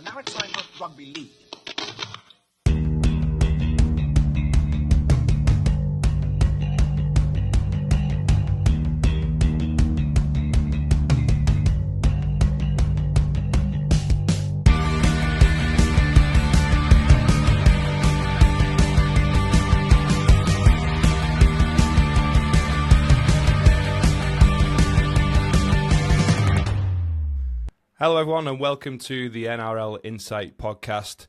now it's time for Rugby League. Hello everyone and welcome to the NRL Insight podcast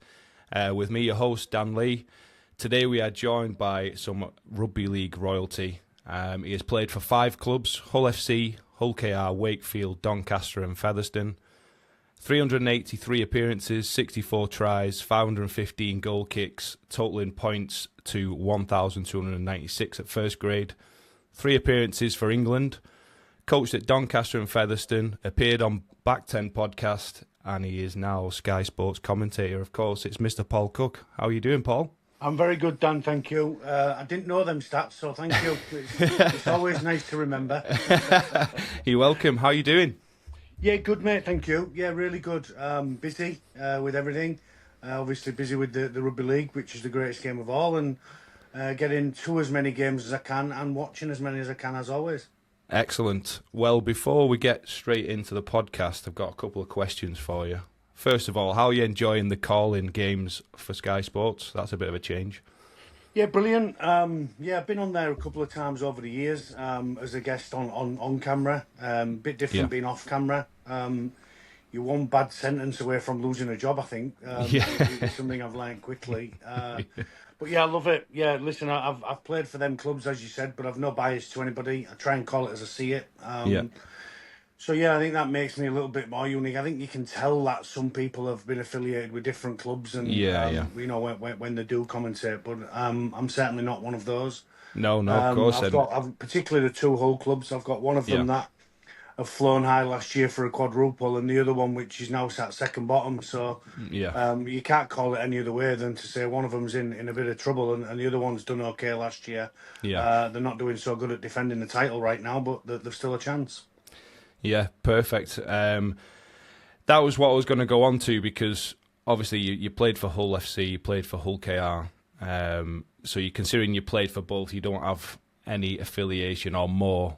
with me, your host Dan Lee. Today we are joined by some Rugby League royalty. He has played for 5 clubs: Hull FC, Hull KR, Wakefield, Doncaster and Featherstone. 383 appearances, 64 tries, 515 goal kicks, totalling points to 1,296 at first grade. 3 appearances for England. Coached at Doncaster and Featherstone, appeared on Back 10 podcast, and he is now Sky Sports commentator. Of course, it's Mr. Paul Cooke. How are you doing, Paul? I'm very good, Dan, thank you. I didn't know them stats, so thank you. It's always nice to remember. You're welcome. How are you doing? Yeah, good, mate, thank you. Yeah, really good. Busy with everything. Obviously busy with the Rugby League, which is the greatest game of all, and getting to as many games as I can and watching as many as I can, as always. Excellent. Well, before we get straight into the podcast, I've got a couple of questions for you. First of all, how are you enjoying the call-in games for Sky Sports? That's a bit of a change. Yeah, brilliant. I've been on there a couple of times over the years as a guest on camera. Bit different being off camera. You're one bad sentence away from losing a job, I think. It's something I've learned quickly. But yeah, I love it. Yeah, listen, I've played for them clubs, as you said, but I've no bias to anybody. I try and call it as I see it. So yeah, I think that makes me a little bit more unique. I think you can tell that some people have been affiliated with different clubs, and you know when they do commentate. But I'm certainly not one of those. No, of course. I've particularly the 2 Hull clubs. I've got one of them that have flown high last year for a quadruple, and the other one which is now sat second bottom. So you can't call it any other way than to say one of them's in a bit of trouble, and the other one's done okay last year. They're not doing so good at defending the title right now, but they've still a chance. Yeah, perfect. That was what I was going to go on to, because obviously you played for Hull FC, you played for Hull KR. So you're considering you played for both, you don't have any affiliation or more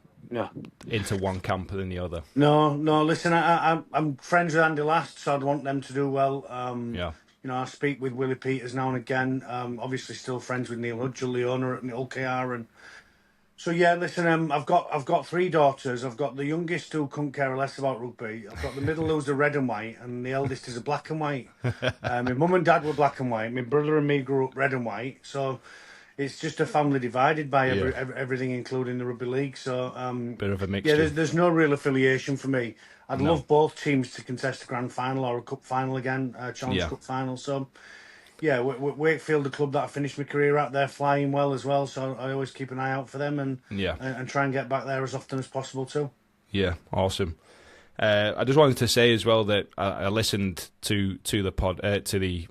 into one camp than the other. No. Listen, I'm friends with Andy Last, so I'd want them to do well. You know, I speak with Willie Peters now and again. Obviously, still friends with Neil Hudgell, the owner at Hull KR, and so yeah. Listen, I've got 3 daughters. I've got the youngest who couldn't care less about rugby. I've got the middle who's a red and white, and the eldest is a black and white. My mum and dad were black and white. My brother and me grew up red and white. So it's just a family divided by everything, including the Rugby League. So bit of a mixture. Yeah, there's no real affiliation for me. I'd love both teams to contest a grand final or a cup final again, Challenge Cup final. So yeah, Wakefield, the club that I finished my career at, they're flying well as well. So I always keep an eye out for them and try and get back there as often as possible too. Yeah, awesome. I just wanted to say as well that I listened to the pod to the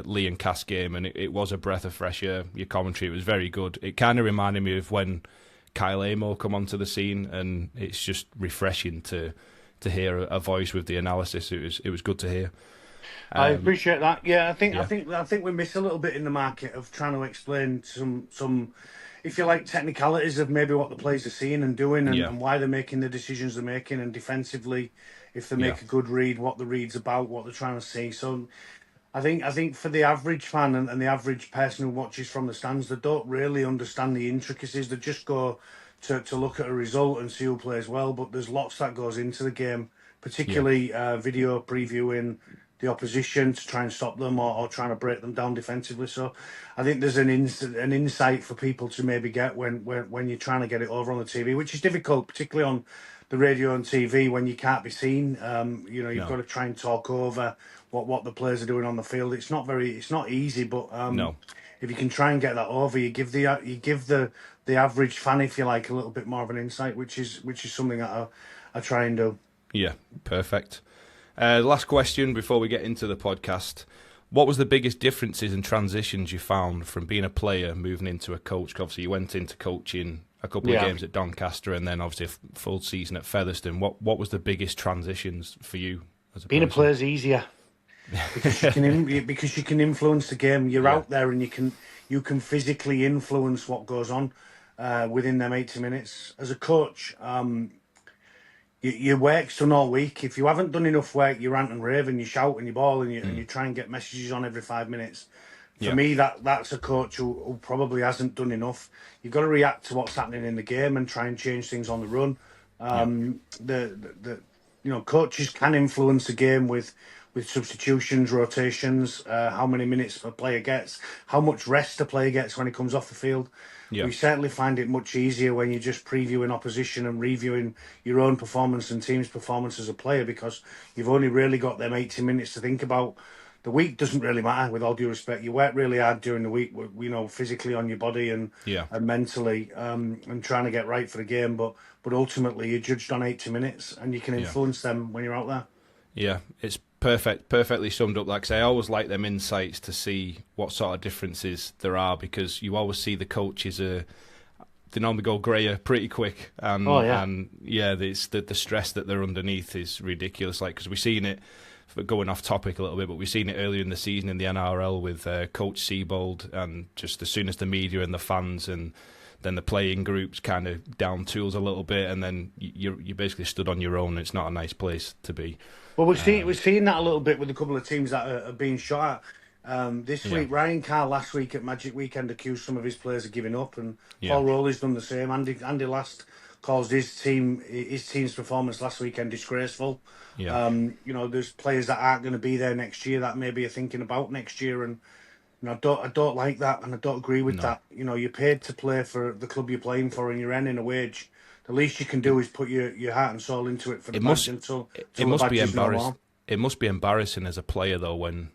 Lee and Cass game, and it was a breath of fresh air. Your commentary was very good. It kind of reminded me of when Kyle Amo come onto the scene, and it's just refreshing to hear a voice with the analysis. It was good to hear. I appreciate that. Yeah, I think we miss a little bit in the market of trying to explain some, if you like, technicalities of maybe what the players are seeing and doing, and why they're making the decisions they're making, and defensively, if they make a good read, what the read's about, what they're trying to see. So I think for the average fan and the average person who watches from the stands, they don't really understand the intricacies. They just go to look at a result and see who plays well, but there's lots that goes into the game, particularly video previewing the opposition to try and stop them or trying to break them down defensively. So I think there's an insight for people to maybe get when you're trying to get it over on the TV, which is difficult, particularly on the radio and TV when you can't be seen. You've got to try and talk over what the players are doing on the field. It's not easy, but if you can try and get that over, you give the average fan, if you like, a little bit more of an insight, which is something that I try and do. Yeah, perfect. Last question before we get into the podcast. What was the biggest differences and transitions you found from being a player moving into a coach? Obviously, you went into coaching a couple of games at Doncaster and then obviously a full season at Featherstone. What was the biggest transitions for you as a Being person? A player is easier. because you can influence the game. You're out there and you can physically influence what goes on within them 80 minutes. As a coach, your work's done all week. If you haven't done enough work, you rant and rave and you shout and you bawl and you try and get messages on every 5 minutes. For me, that's a coach who probably hasn't done enough. You've got to react to what's happening in the game and try and change things on the run. Coaches can influence the game with substitutions, rotations, how many minutes a player gets, how much rest a player gets when he comes off the field. We certainly find it much easier when you're just previewing opposition and reviewing your own performance and team's performance as a player, because you've only really got them 80 minutes to think about. The week doesn't really matter, with all due respect. You work really hard during the week, physically on your body and mentally, and trying to get right for the game. But ultimately, you're judged on 80 minutes, and you can influence them when you're out there. Yeah, it's perfectly summed up. Like I say, I always like them insights to see what sort of differences there are, because you always see the coaches they normally go greyer pretty quick, and it's the stress that they're underneath is ridiculous. Like, because we've seen it, going off topic a little bit, but we've seen it earlier in the season in the NRL with Coach Seabold, and just as soon as the media and the fans and then the playing groups kind of down tools a little bit, and then you basically stood on your own. It's not a nice place to be. Well, we're seeing that a little bit with a couple of teams that are being shot at. This week, Ryan Carr last week at Magic Weekend accused some of his players of giving up, and Paul Rowley's done the same. Andy Last calls his team's performance last weekend disgraceful. There's players that aren't going to be there next year that maybe are thinking about next year, and I don't like that, and I don't agree with that. You're paid to play for the club you're playing for, and you're earning a wage. The least you can do is put your heart and soul into it for the badge until it must be embarrassing. It must be embarrassing as a player, though, when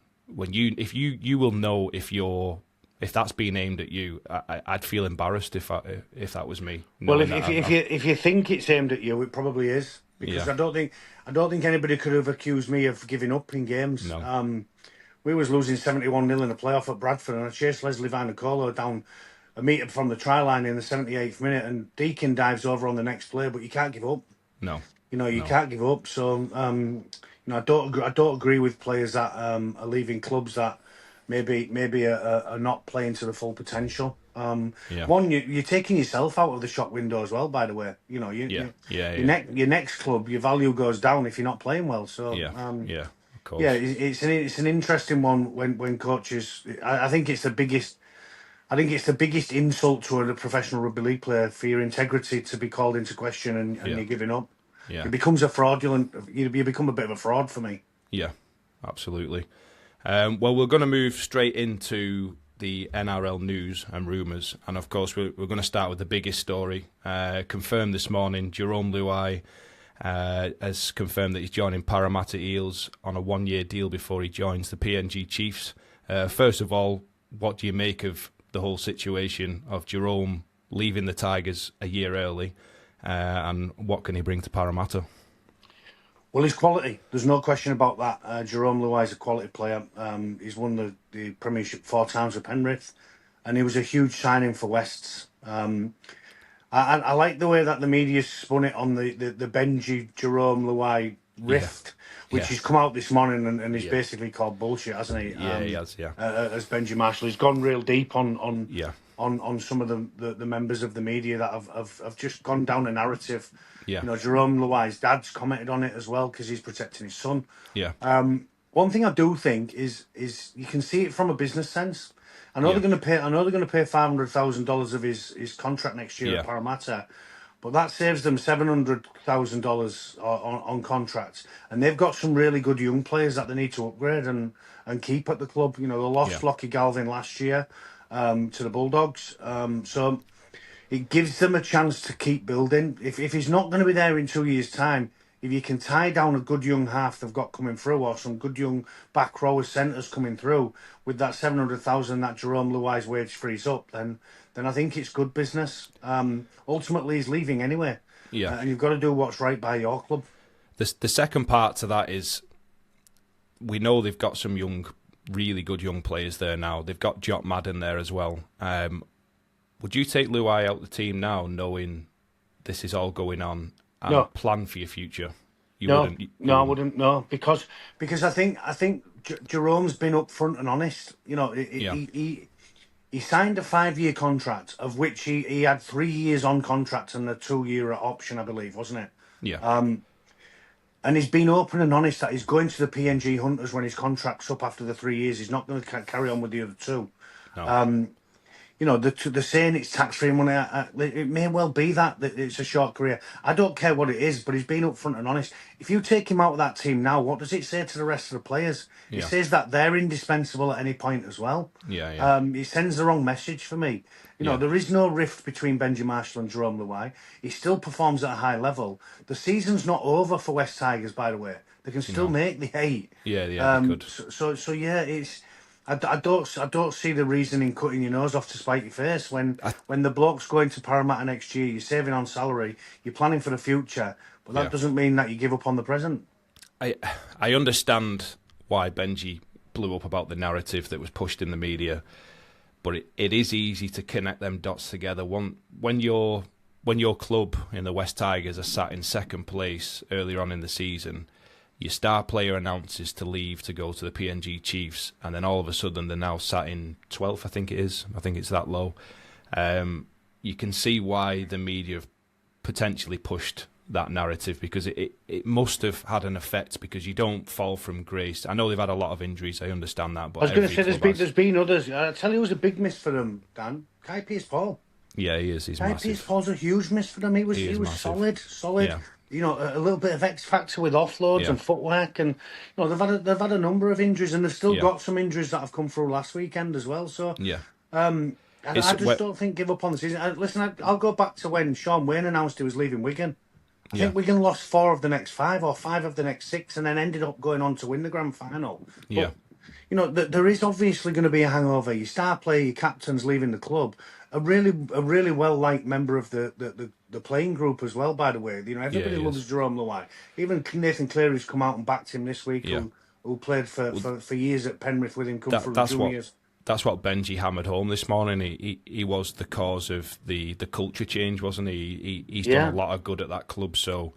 you will know if that's being aimed at you. I'd feel embarrassed if that was me. Well, if you think it's aimed at you, it probably is, because I don't think anybody could have accused me of giving up in games. No. We was losing 71-0 in the playoff at Bradford, and I chased Leslie Vinacolo down a metre from the try line in the 78th minute, and Deacon dives over on the next play, but you can't give up. No. You can't give up. So, I don't agree with players that are leaving clubs that maybe are not playing to the full potential. One, you're taking yourself out of the shop window as well, by the way. Your next club, your value goes down if you're not playing well. So, of course. It's an interesting one when coaches. I think it's the biggest. I think it's the biggest insult to a professional rugby league player for your integrity to be called into question and you're giving up. It becomes you become a bit of a fraud for me. Yeah, absolutely. Well, we're going to move straight into the NRL news and rumours, and of course we're going to start with the biggest story. Confirmed this morning, Jerome Luai has confirmed that he's joining Parramatta Eels on a 1-year deal before he joins the PNG Chiefs. First of all, what do you make of the whole situation of Jerome leaving the Tigers a year early, and what can he bring to Parramatta? Well, his quality. There's no question about that. Jerome Luai is a quality player. He's won the Premiership 4 times with Penrith, and he was a huge signing for Wests. I like the way that the media spun it on the Benji Jerome Luai rift, which has come out this morning and is basically called bullshit, hasn't he? He has. As Benji Marshall, he's gone real deep on some of the members of the media that have just gone down a narrative. Jerome Luai's dad's commented on it as well because he's protecting his son. One thing I do think is you can see it from a business sense. I know they're going to pay $500,000 of his contract next year at Parramatta, but that saves them $700,000 on contracts, and they've got some really good young players that they need to upgrade and keep at the club. They lost Lockie Galvin last year to the Bulldogs, so it gives them a chance to keep building. If he's not going to be there in 2 years' time, if you can tie down a good young half they've got coming through, or some good young back row centres coming through, with that $700,000 that Jerome Luai's wage frees up, then I think it's good business. Ultimately, he's leaving anyway. And you've got to do what's right by your club. The second part to that is, we know they've got some really good young players there now. They've got Jot Madden there as well. Would you take Luai out the team now, knowing this is all going on, and plan for your future? I wouldn't. No, because I think Jerome's been upfront and honest. You know, he signed a 5-year contract, of which he had 3 years on contract and a 2-year option, I believe, wasn't it? Yeah. And he's been open and honest that he's going to the PNG Hunters when his contract's up after the 3 years. He's not going to carry on with the other two. No. You know, the saying it's tax-free money, it may well be that it's a short career. I don't care what it is, but he's been upfront and honest. If you take him out of that team now, what does it say to the rest of the players? Yeah. It says that they're indispensable at any point as well. Yeah. It sends the wrong message for me. You know, there is no rift between Benji Marshall and Jerome Luai. He still performs at a high level. The season's not over for West Tigers, by the way. They can still make the 8. Yeah, they could. So yeah, it's... I don't see the reason in cutting your nose off to spite your face when the bloke's going to Parramatta next year. You're saving on salary. You're planning for the future, but that doesn't mean that you give up on the present. I understand why Benji blew up about the narrative that was pushed in the media, but it is easy to connect them dots together. When your club in the West Tigers are sat in second place earlier on in the season, your star player announces to leave to go to the PNG Chiefs, and then all of a sudden they're now sat in 12th, I think it is. I think it's that low. You can see why the media have potentially pushed that narrative, because it must have had an effect, because you don't fall from grace. I know they've had a lot of injuries, I understand that. But I was going to say there's been others. I'll tell you who's a big miss for them, Dan. Kai Pearce-Paul. Yeah, he is. He's Kai massive. Pearce-Paul's a huge miss for them. He was solid. Yeah. You know, a little bit of X factor with offloads and footwork, and you know they've had a number of injuries, and they've still got some injuries that have come through last weekend as well. So I just don't think give up on the season. Listen, I'll go back to when Sean Wayne announced he was leaving Wigan. I think Wigan lost 4 of the next 5 or 5 of the next 6, and then ended up going on to win the grand final. But, you know, there is obviously going to be a hangover. Your star player, your captain's leaving the club. A really well liked member of the playing group as well. By the way, you know everybody loves Jerome Luai. Even Nathan Cleary's come out and backed him this week. Who played for years at Penrith with him, come from juniors. That's what Benji hammered home this morning. He was the cause of the culture change, wasn't he? He's done a lot of good at that club. So,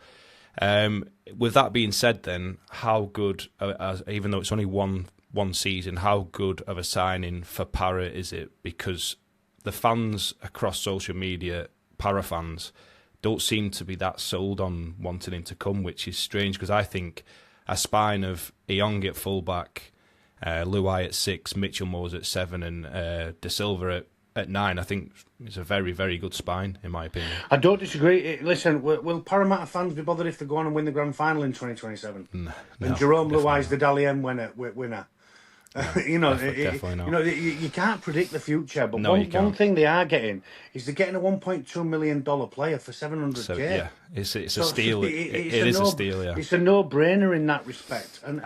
with that being said, then how good, even though it's only one season, how good of a signing for Para is it? Because the fans across social media, Para fans, don't seem to be that sold on wanting him to come, which is strange, because I think a spine of Eong at fullback, Luai at 6, Mitchell Moores at 7, and De Silva at 9, I think is a very, very good spine, in my opinion. I don't disagree. Listen, will Parramatta fans be bothered if they go on and win the grand final in 2027? No, and Jerome Luai's the Dally M winner. You know, definitely not. You know, you can't predict the future, but one thing they are getting is they're getting a $1.2 million player for $700K. So, yeah, it's a steal. It is a steal. Yeah, it's a no-brainer in that respect. And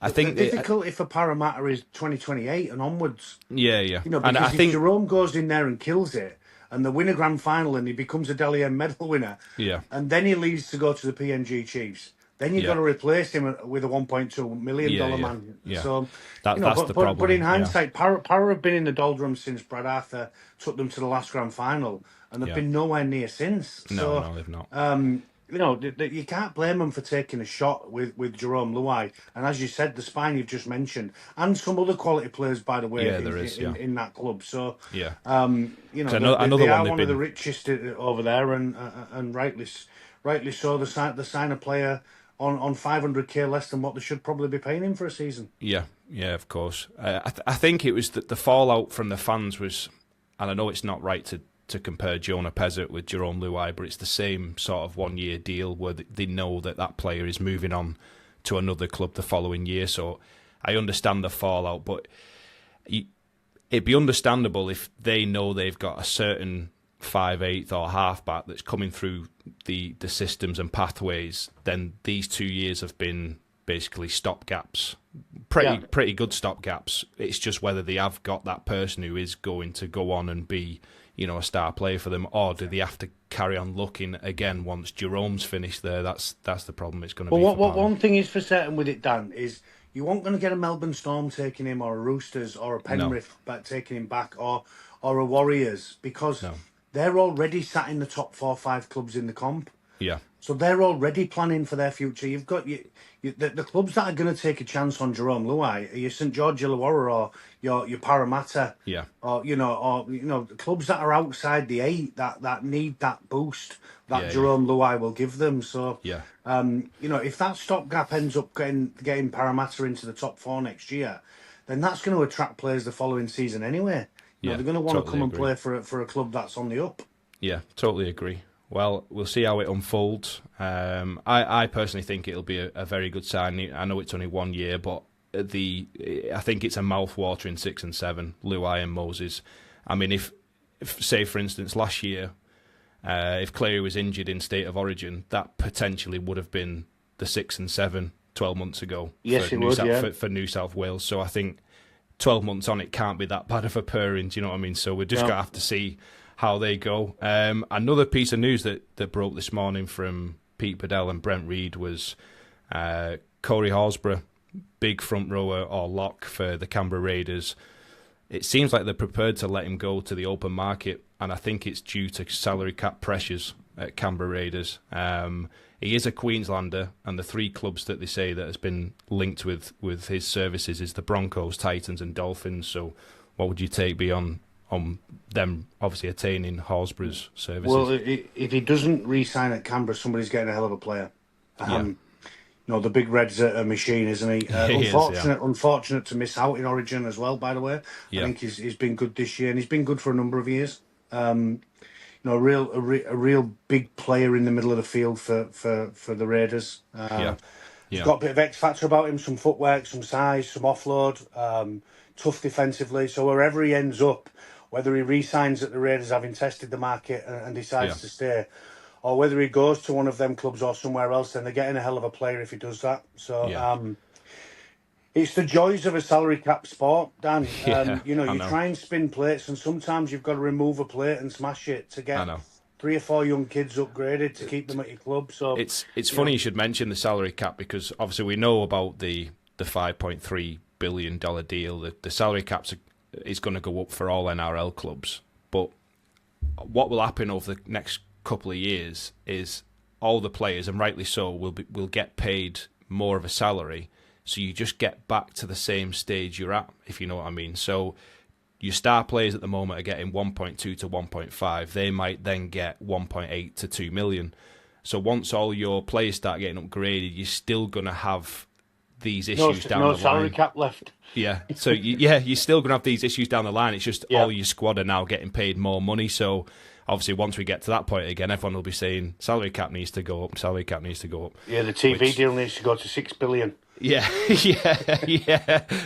I think the difficulty for Parramatta is 2028 and onwards. Yeah. You know, because and I think Jerome goes in there and kills it, and they win a grand final, and he becomes a Dally M medal winner. Yeah, and then he leaves to go to the PNG Chiefs. Then you've got to replace him with a $1.2 million man. Yeah. So that's the problem. But in hindsight, Para have been in the doldrums since Brad Arthur took them to the last grand final, and they've been nowhere near since. No, they've not. You know, you can't blame them for taking a shot with Jerome Luai. And as you said, the spine you've just mentioned, and some other quality players, by the way, in that club. So, you know, they are one of the richest over there, and rightly so. They sign a player on $500K less than what they should probably be paying him for a season. Yeah, of course. I think it was that the fallout from the fans was, and I know it's not right to compare Jonah Pezzett with Jerome Luai, but it's the same sort of 1-year deal where they know that player is moving on to another club the following year. So I understand the fallout, but it'd be understandable if they know they've got a certain 5/8 or halfback that's coming through the systems and pathways. Then these 2 years have been basically stopgaps, pretty good stopgaps. It's just whether they have got that person who is going to go on and be, you know, a star player for them, or do they have to carry on looking again once Jerome's finished there? That's the problem. It's going to be. Well, one thing is for certain with it, Dan, is you weren't going to get a Melbourne Storm taking him, or a Roosters, or a Penrith taking him back, or a Warriors, because they're already sat in the top 4 or 5 clubs in the comp. Yeah. So they're already planning for their future. You've got the clubs that are going to take a chance on Jerome Luai are your St George Illawarra or your Parramatta, Yeah. or the clubs that are outside the 8 that need that boost that Yeah, Jerome Luai will give them. So yeah, if that stopgap ends up getting Parramatta into the top 4 next year, then that's going to attract players the following season anyway. yeah. They're going to want to Totally come and agree. play for a club that's on the up. Yeah, totally agree. Well, we'll see how it unfolds. I personally think it'll be a very good signing. I know it's only 1 year, but I think it's a mouth-watering 6 and 7, Luai and Moses. I mean, if say, for instance, last year, if Cleary was injured in State of Origin, that potentially would have been the 6 and 7 12 months ago for New South Wales. So I think 12 months on, it can't be that bad of a pairing, do you know what I mean? So we're just going to have to see how they go. Another piece of news that broke this morning from Pete Bedell and Brent Reid was Corey Horsburgh, big front rower or lock for the Canberra Raiders. It seems like they're prepared to let him go to the open market, and I think it's due to salary cap pressures at Canberra Raiders. He is a Queenslander, and the 3 clubs that they say that has been linked with his services is the Broncos, Titans and Dolphins. So what would your take be on them obviously attaining Horsburgh's services? Well, if he doesn't re-sign at Canberra, somebody's getting a hell of a player. The Big Red's a machine, isn't he? Unfortunate to miss out in Origin as well, by the way. I think he's been good this year, and he's been good for a number of years. A real big player in the middle of the field for the Raiders. He's got a bit of X factor about him, some footwork, some size, some offload, tough defensively. So wherever he ends up, whether he re-signs at the Raiders, having tested the market and decides to stay, or whether he goes to one of them clubs or somewhere else, then they're getting a hell of a player if he does that. So it's the joys of a salary cap sport, Dan. You try and spin plates, and sometimes you've got to remove a plate and smash it to get 3 or 4 young kids upgraded to keep them at your club. So it's funny you should mention the salary cap, because obviously we know about the $5.3 billion deal. The salary cap is going to go up for all NRL clubs, but what will happen over the next couple of years is all the players, and rightly so, will get paid more of a salary. So you just get back to the same stage you're at, if you know what I mean. So your star players at the moment are getting 1.2 to 1.5. They might then get 1.8 to 2 million. So once all your players start getting upgraded, you're still going to have these issues down the line. No salary cap left. Yeah. So you're still going to have these issues down the line. It's just all your squad are now getting paid more money. So obviously, once we get to that point again, everyone will be saying salary cap needs to go up. Salary cap needs to go up. Yeah, the TV deal needs to go to $6 billion. Yeah.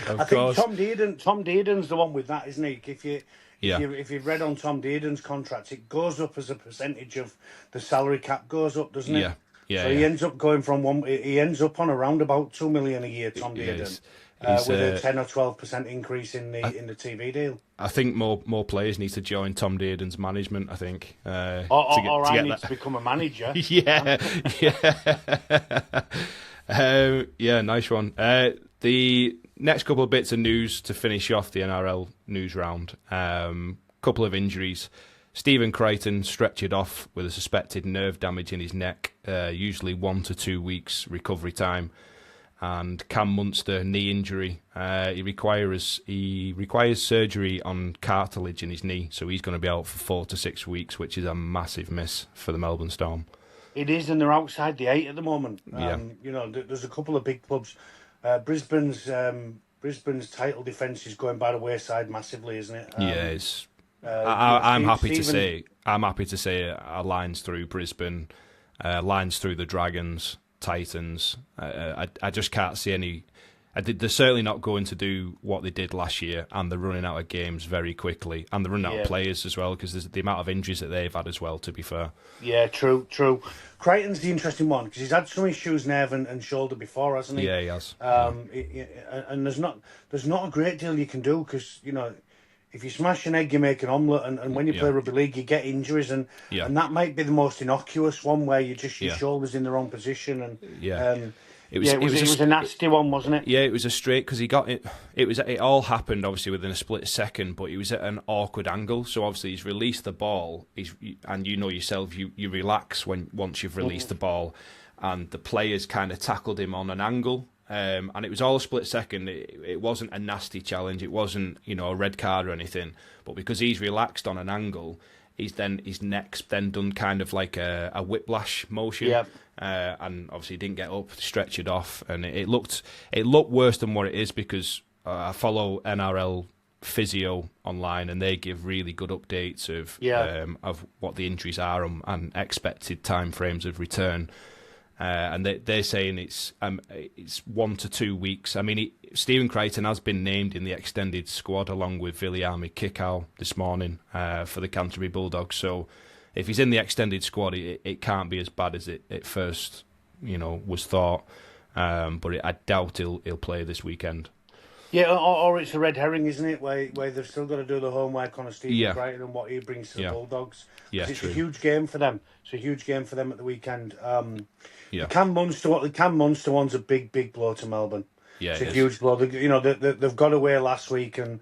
Of course. Think Tom Dearden's the one with that, isn't he? If you've read on Tom Dearden's contract, it goes up as a percentage of the salary cap goes up, doesn't it? Yeah. He ends up going from he ends up on around about $2 million a year, Tom Dearden. With a 10 or 12% increase in the TV deal. I think more players need to join Tom Dearden's management. I think, I need to become a manager. Nice one. The next couple of bits of news to finish off the NRL news round. Couple of injuries. Stephen Crichton stretchered off with a suspected nerve damage in his neck. Usually 1 to 2 weeks recovery time. And Cam Munster, knee injury. He requires surgery on cartilage in his knee, so he's going to be out for 4 to 6 weeks, which is a massive miss for the Melbourne Storm. It is, and they're outside the 8 at the moment. There's a couple of big clubs. Brisbane's title defence is going by the wayside massively, isn't it? I'm happy to say lines through Brisbane, lines through the Dragons, Titans. I just can't see any. They're certainly not going to do what they did last year, and they're running out of games very quickly, and they're running out of players as well, because there's the amount of injuries that they've had as well, to be fair. Yeah, true. Crichton's the interesting one, because he's had some issues, nerve and shoulder before, hasn't he? Yeah, he has. And there's not a great deal you can do, because if you smash an egg, you make an omelette, and when you play rugby league, you get injuries, and that might be the most innocuous one, where your shoulders in the wrong position, and It was a nasty one, wasn't it? Yeah, it was a straight because he got it. It all happened obviously within a split second, but he was at an awkward angle. So obviously he's released the ball. And you know yourself, you relax once you've released the ball, and the players kind of tackled him on an angle. And it was all a split second. It wasn't a nasty challenge. It wasn't a red card or anything. But because he's relaxed on an angle, his neck's then done kind of like a whiplash motion. Yeah. And obviously he didn't get up, stretched it off, and it looked worse than what it is because I follow NRL physio online and they give really good updates of what the injuries are and expected time frames of return. And they're saying it's 1 to 2 weeks. I mean, Stephen Crichton has been named in the extended squad along with Viliami Kikau this morning for the Canterbury Bulldogs. So if he's in the extended squad, it can't be as bad as it first was thought. But I doubt he'll play this weekend. Yeah, or it's a red herring, isn't it? Where they've still got to do the homework on a Stephen Crichton and what he brings to the Bulldogs. Yeah, it's true. a huge game for them. It's a huge game for them at the weekend. The Cam Munster one's a big blow to Melbourne. Yeah, it's a huge blow. They've got away last week and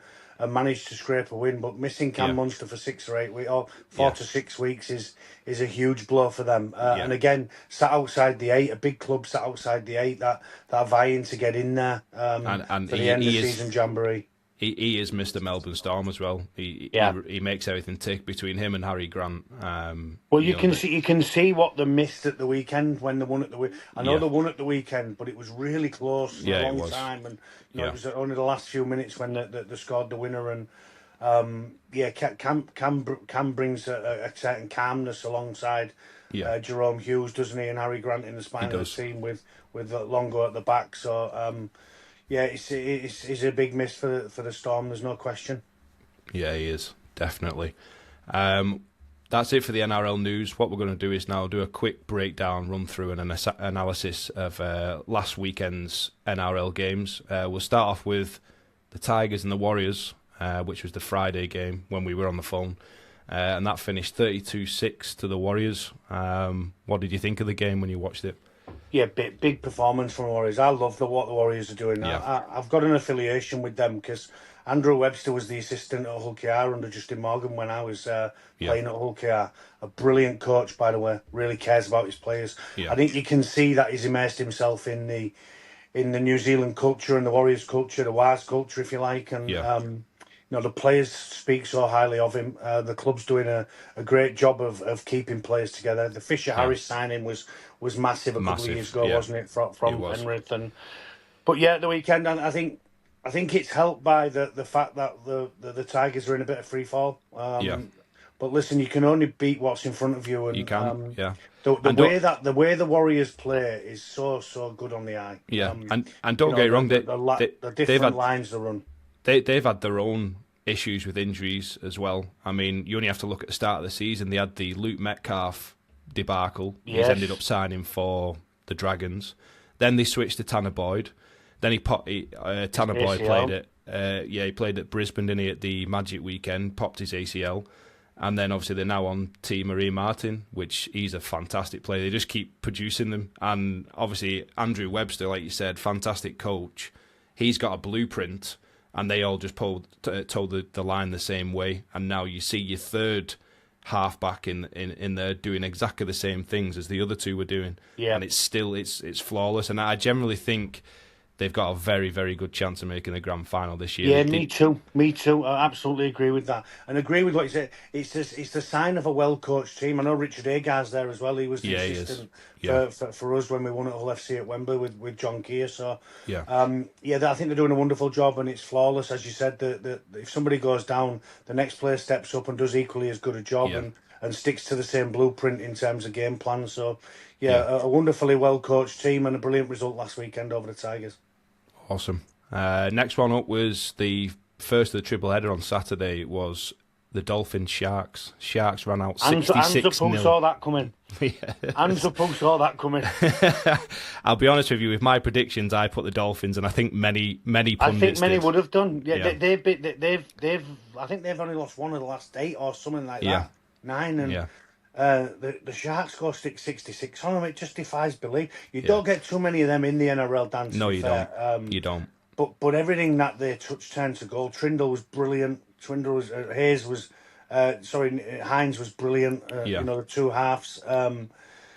managed to scrape a win, but missing Cam Munster for 6 or 8 weeks, or 4 to 6 weeks is a huge blow for them. And again, sat outside the 8, a big club sat outside the 8 that are vying to get in there and for the end of season jamboree. He is Mr. Melbourne Storm as well. He makes everything tick between him and Harry Grant. You can see what they missed at the weekend when they won at the weekend. I know they won at the weekend, but it was really close for a long time, and it was only the last few minutes when they scored the winner. And Cam brings a certain calmness alongside Jerome Hughes, doesn't he, and Harry Grant in the spine of the team with Longo at the back. So. It's a big miss for the Storm. There's no question. Yeah, he is definitely. That's it for the NRL news. What we're going to do is now do a quick breakdown, run through, and an analysis of last weekend's NRL games. We'll start off with the Tigers and the Warriors, which was the Friday game when we were on the phone, and that finished 32-6 to the Warriors. What did you think of the game when you watched it? Yeah, big performance from the Warriors. I love what the Warriors are doing. I've got an affiliation with them because Andrew Webster was the assistant at Hull KR under Justin Morgan when I was playing at Hull KR. A brilliant coach, by the way. Really cares about his players. Yeah. I think you can see that he's immersed himself in the New Zealand culture and the Warriors culture, the Wars culture, if you like. And the players speak so highly of him. The club's doing a great job of keeping players together. The Fisher Harris signing was massive a couple of years ago, wasn't it, from Penrith? But at the weekend, I think it's helped by the fact that the Tigers are in a bit of free fall. But listen, you can only beat what's in front of you, and you can. The way the Warriors play is so good on the eye. And don't get me wrong, the different lines they run. They've had their own issues with injuries as well. I mean, you only have to look at the start of the season. They had the Luke Metcalf debacle. He's ended up signing for the Dragons. Then they switched to Tanner Boyd. Then Tanner Boyd played at Brisbane, didn't he, at the Magic weekend, popped his ACL. And then obviously they're now on T. Marie Martin, which he's a fantastic player. They just keep producing them. And obviously Andrew Webster, like you said, fantastic coach. He's got a blueprint, and they all just told the line the same way. And now you see your third halfback in there doing exactly the same things as the other two were doing. Yeah. And it's flawless. And I generally think they've got a very, very good chance of making the grand final this year. Yeah, me too. I absolutely agree with that. And agree with what you said. It's the sign of a well-coached team. I know Richard Agar's there as well. He was the assistant for us when we won at Hull FC at Wembley with John Keir. So, I think they're doing a wonderful job, and it's flawless. As you said, if somebody goes down, the next player steps up and does equally as good a job and sticks to the same blueprint in terms of game plan. So, a wonderfully well-coached team and a brilliant result last weekend over the Tigers. Awesome. Next one up was the first of the triple header on Saturday. Was the Dolphins Sharks. Sharks ran out 66-0. Hands up who saw that coming. Hands up who saw that coming. I'll be honest with you, with my predictions, I put the Dolphins, and I think many pundits I think many would have done. Yeah. They've I think they've only lost one of the last 8 or something like that. 9 and the Sharks go 66 on them. It just defies belief. You don't get too many of them in the NRL, Dan. No, you don't. You don't. But everything that they touch turned to goal. Trindle was brilliant. Hines was brilliant. The two halves.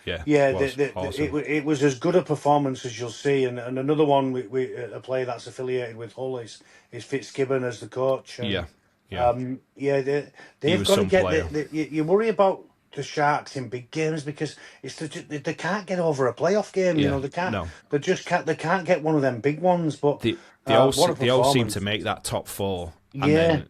It was as good a performance as you'll see. And another one, a player that's affiliated with Hull is Fitzgibbon as the coach. And, they've got to get. You worry about the Sharks in big games because they can't get over a playoff game. They can't. No. They just can't. They can't get one of them big ones. But they all seem to make that top four. And then,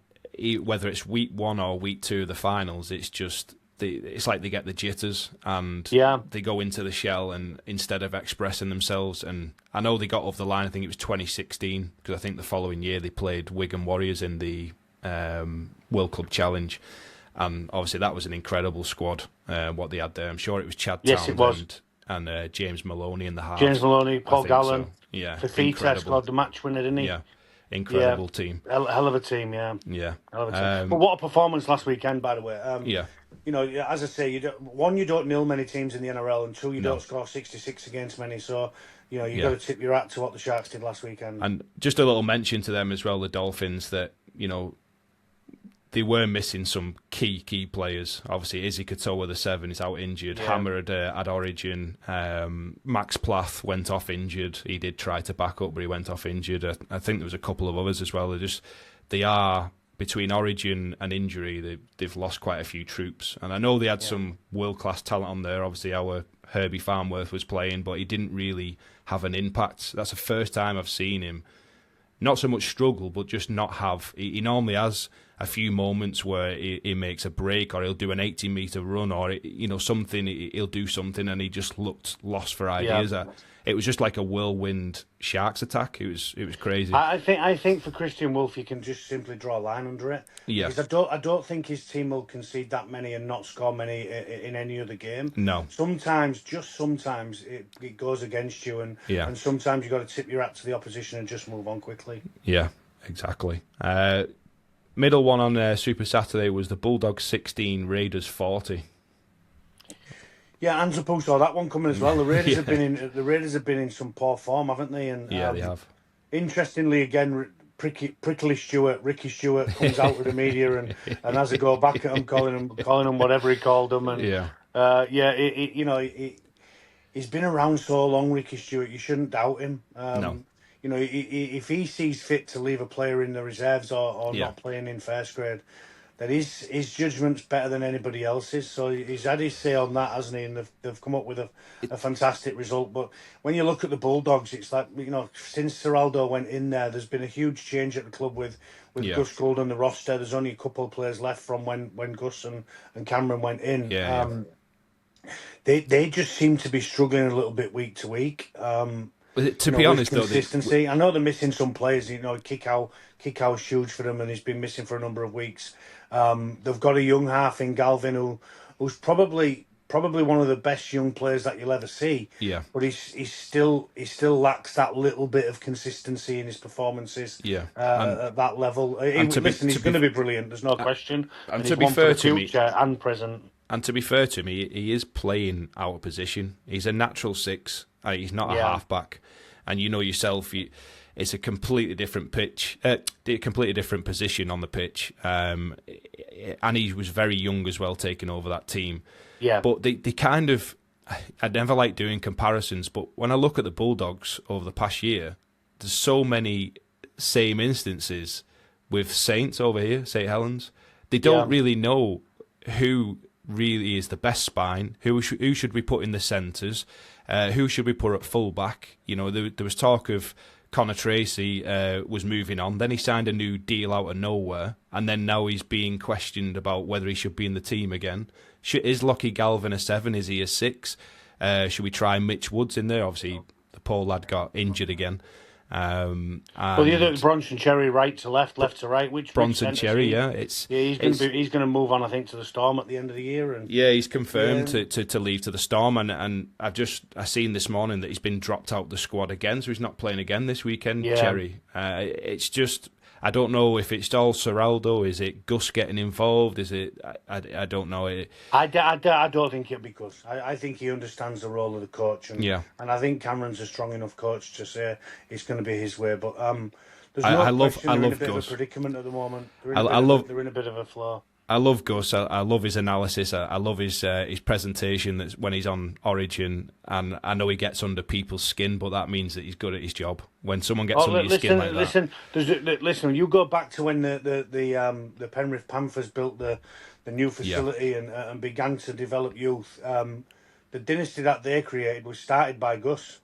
whether it's week 1 or week 2 of the finals, it's just. It's like they get the jitters and they go into the shell and instead of expressing themselves. And I know they got off the line, I think it was 2016, because I think the following year they played Wigan Warriors in the World Club Challenge. And obviously that was an incredible squad, what they had there. I'm sure it was Chad Townsend and James Maloney in the half. James Maloney, Paul Gallen. So. Yeah, Fafita scored the match winner, didn't he? Yeah. Incredible team. Hell of a team, yeah. Yeah. Hell of a team. But what a performance last weekend, by the way. As I say, you don't nil many teams in the NRL, and 2, you don't score 66 against many. So, you've got to tip your hat to what the Sharks did last weekend. And just a little mention to them as well, the Dolphins, that, they were missing some key players. Obviously, Izzy Katoa, the 7, is out injured. Hammer had Origin. Max Plath went off injured. He did try to back up, but he went off injured. I think there was a couple of others as well. They are, between Origin and injury, they've lost quite a few troops. And I know they had some world-class talent on there. Obviously, our Herbie Farnworth was playing, but he didn't really have an impact. That's the first time I've seen him not so much struggle, but just not have. He normally has a few moments where he makes a break, or he'll do an 80-metre run, or something. He'll do something, and he just looked lost for ideas. It was just like a whirlwind Sharks attack. It was crazy. I think for Christian Wolf, you can just simply draw a line under it. Yeah. Because I don't think his team will concede that many and not score many in any other game. No. Sometimes it goes against you, and sometimes you've got to tip your hat to the opposition and just move on quickly. Yeah, exactly. Middle one on Super Saturday was the Bulldogs 16, Raiders 40. Yeah, Anzapu saw that one coming as well. The Raiders have been in some poor form, haven't they? And they have. Interestingly, again, Prickly Stewart, Ricky Stewart comes out with the media and has a go back at him, calling him whatever he called him. And he's been around so long, Ricky Stewart. You shouldn't doubt him. No. If he sees fit to leave a player in the reserves or not playing in first grade, then his judgment's better than anybody else's. So he's had his say on that, hasn't he? And they've come up with a fantastic result. But when you look at the Bulldogs, it's like, since Seraldo went in there's been a huge change at the club with Gus Gould on the roster. There's only a couple of players left from when Gus and Cameron went in. They just seem to be struggling a little bit week to week. To be honest, consistency. I know they're missing some players. Kickout's huge for them, and he's been missing for a number of weeks. They've got a young half in Galvin who's probably one of the best young players that you'll ever see. Yeah. But he still lacks that little bit of consistency in his performances. Yeah. At that level. He's going to be brilliant. There's no question. And to be fair to me, and present. And to be fair to me, he is playing out of position. He's a natural 6. He's not a halfback. And you know yourself, it's a completely different pitch, a completely different position on the pitch. And he was very young as well, taking over that team. Yeah. But they kind of, I never like doing comparisons, but when I look at the Bulldogs over the past year, there's so many same instances with Saints over here, St. Helens. They don't really know who really is the best spine, who should we put in the centres, who should we put at full-back. There was talk of Connor Tracy was moving on, then he signed a new deal out of nowhere, and then now he's being questioned about whether he should be in the team again. Is Lockie Galvin a 7? Is he a 6? Should we try Mitch Woods in there? Obviously, the poor lad got injured again. The other Bronson Cherry right to left to right. Which Bronson Cherry, he's going to move on, I think, to the Storm at the end of the year. And he's confirmed to leave to the Storm, and I seen this morning that he's been dropped out the squad again, so he's not playing again this weekend. Cherry, it's just I don't know if it's all Seraldo. Is it Gus getting involved? Is it? I don't know. I don't think it'll be Gus. I think he understands the role of the coach, and I think Cameron's a strong enough coach to say it's going to be his way. But there's no question they're in a bit of a predicament at the moment. They're in a bit of a flow. I love Gus. I love his analysis. I love his presentation. That's when he's on Origin, and I know he gets under people's skin, but that means that he's good at his job. When someone gets under your skin like that. Listen. You go back to when the Penrith Panthers built the new facility and began to develop youth. The dynasty that they created was started by Gus.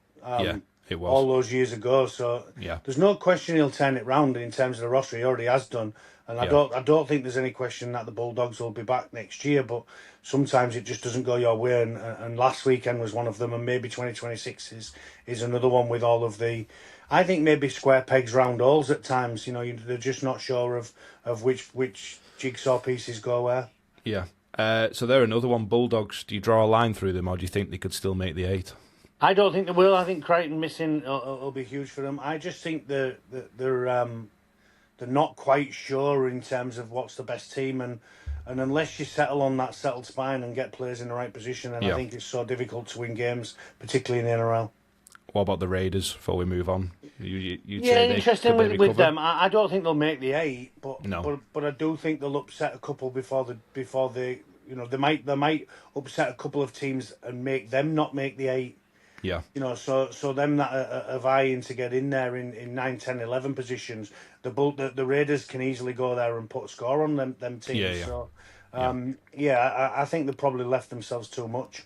It was all those years ago. So there's no question he'll turn it round in terms of the roster. He already has done. And I don't think there's any question that the Bulldogs will be back next year, but sometimes it just doesn't go your way. And last weekend was one of them, and maybe 2026 is another one with all of the, I think maybe square pegs round holes at times. They're just not sure of which jigsaw pieces go where. Yeah. So they're another one. Bulldogs. Do you draw a line through them, or do you think they could still make the 8? I don't think they will. I think Crichton missing will be huge for them. I just think they're not quite sure in terms of what's the best team, and unless you settle on that settled spine and get players in the right position, then I think it's so difficult to win games, particularly in the NRL. What about the Raiders before we move on? Interesting with them. I don't think they'll make the 8, but no. but I do think they'll upset a couple before they they might upset a couple of teams and make them not make the 8. Yeah. So them that are vying to get in there in 9, 10, 11 positions, the Raiders can easily go there and put a score on them teams. Yeah. So, I think they probably left themselves too much.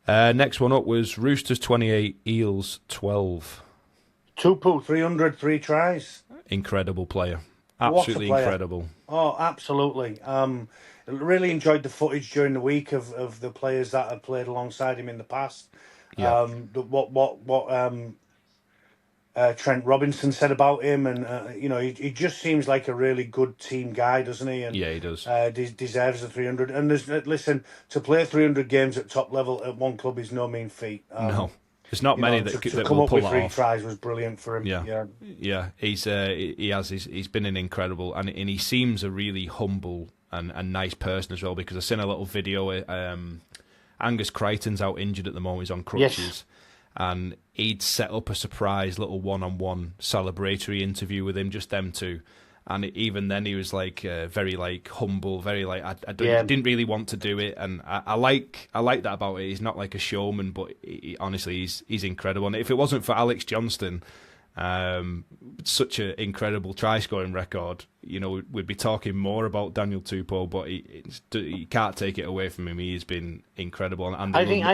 Next one up was Roosters 28, Eels 12. Tupu, 303 tries. Incredible player. Absolutely incredible. Oh, absolutely. Really enjoyed the footage during the week of the players that had played alongside him in the past. Yeah. What Trent Robinson said about him, and he just seems like a really good team guy, doesn't he? And, he does. Deserves the 300. And listen, to play 300 games at top level at one club is no mean feat. No. There's not many that come will up pull with it 3 off. tries was brilliant for him. Yeah. He's been an incredible, and he seems a really humble and nice person as well, because I've seen a little video. Angus Crichton's out injured at the moment. He's on crutches, and he'd set up a surprise little one-on-one celebratory interview with him, just them two. And even then, he was very humble, very didn't really want to do it, and I like that about it. He's not like a showman, but honestly, he's incredible. And if it wasn't for Alex Johnston, such an incredible try scoring record, we'd be talking more about Daniel Tupou. But he can't take it away from him. He's been incredible. And I think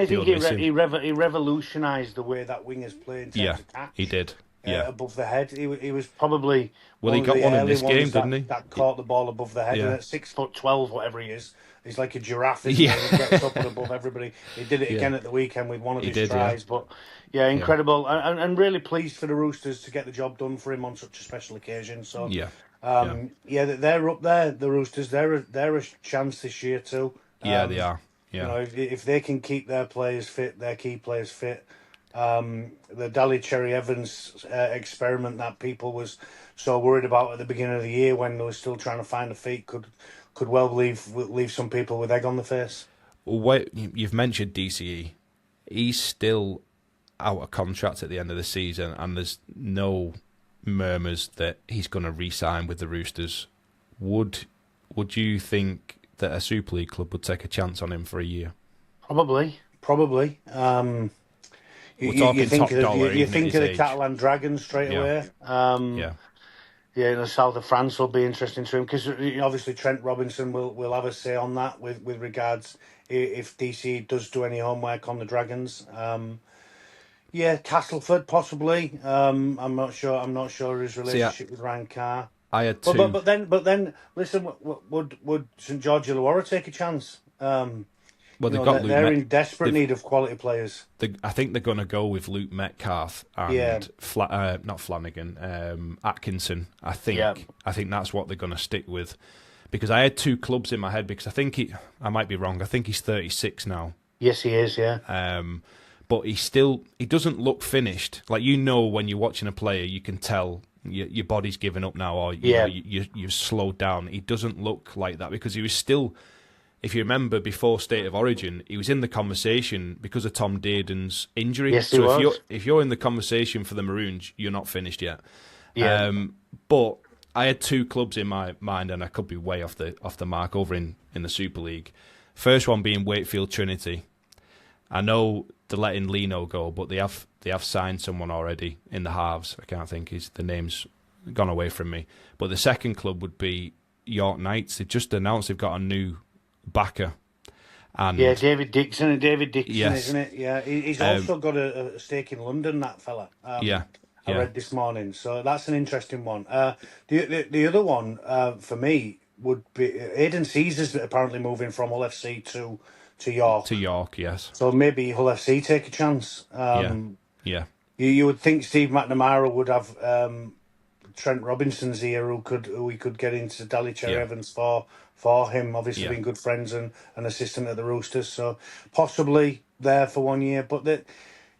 he revolutionised the way that wingers play in terms of catch. He did. Above the head, he was probably he got one in this game, didn't he? That caught the ball above the head, and at 6'12", whatever he is, he's like a giraffe. He gets up and above everybody. He did it again at the weekend with one of his tries. But incredible, and really pleased for the Roosters to get the job done for him on such a special occasion. So they're up there. The Roosters, they're a chance this year too. They are. Yeah. If they can keep their players fit, their key players fit. The Daly Cherry Evans experiment that people was so worried about at the beginning of the year when they were still trying to find a feet could well leave some people with egg on the face. Well, you've mentioned DCE. He's still out of contract at the end of the season, and there's no murmurs that he's going to re-sign with the Roosters. Would you think that a Super League club would take a chance on him for a year? Probably. You think of the Catalan Dragons straight away. In the south of France will be interesting to him, because obviously Trent Robinson will have a say on that with regards if DC does do any homework on the Dragons. Castleford possibly. I'm not sure his relationship with Ryan Carr. I had two. But then listen, would St George Illawarra take a chance? They're in desperate need of quality players. I think they're going to go with Luke Metcalf and not Flanagan, Atkinson. I think that's what they're going to stick with, because I had two clubs in my head, because I might be wrong. I think he's 36 now. Yes, he is. Yeah. But he doesn't look finished. Like, when you're watching a player, you can tell your body's given up now, or you've slowed down. He doesn't look like that because he was still, if you remember, before State of Origin, he was in the conversation because of Tom Dearden's injury. Yes, he was. If you're in the conversation for the Maroons, you're not finished yet. Yeah. But I had two clubs in my mind, and I could be way off the mark over in the Super League. First one being Wakefield Trinity. I know they're letting Lino go, but they have signed someone already in the halves. I can't think the name's gone away from me. But the second club would be York Knights. They've just announced they've got a new backer. And David Dixon, yes. Isn't it? Yeah, he's also got a stake in London, that fella. I read this morning, so that's an interesting one. The other one for me would be Aidan Caesar's apparently moving from Hull FC to York. To York, yes. So maybe Hull FC take a chance. Yeah. You would think Steve McNamara would have Trent Robinson's here, who we could get into Dally Cherry Evans for him. Obviously, been good friends and an assistant at the Roosters, so possibly there for 1 year. But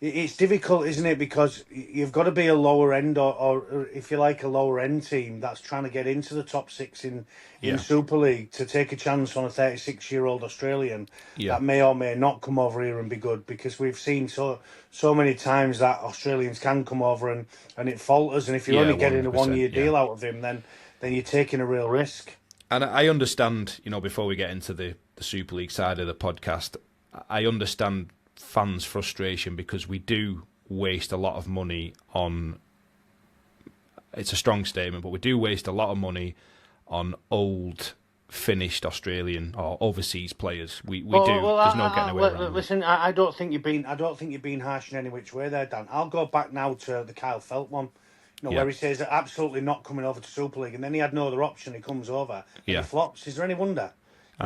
it's difficult, isn't it? Because you've got to be a lower end, or if you like, a lower end team that's trying to get into the top six in Super League to take a chance on a 36-year-old Australian that may or may not come over here and be good. Because we've seen so many times that Australians can come over and it falters. And if you're only getting a 1 year deal out of him, then you're taking a real risk. And I understand, before we get into the Super League side of the podcast, I understand fans' frustration because we do waste a lot of money on, it's a strong statement, but we do waste a lot of money on old, finished Australian or overseas players. We do. There's no getting away from it. Listen, I don't think you're being harsh in any which way there, Dan. I'll go back now to the Kyle Felt one. Where he says that absolutely not coming over to Super League, and then he had no other option. He comes over and he flops. Is there any wonder?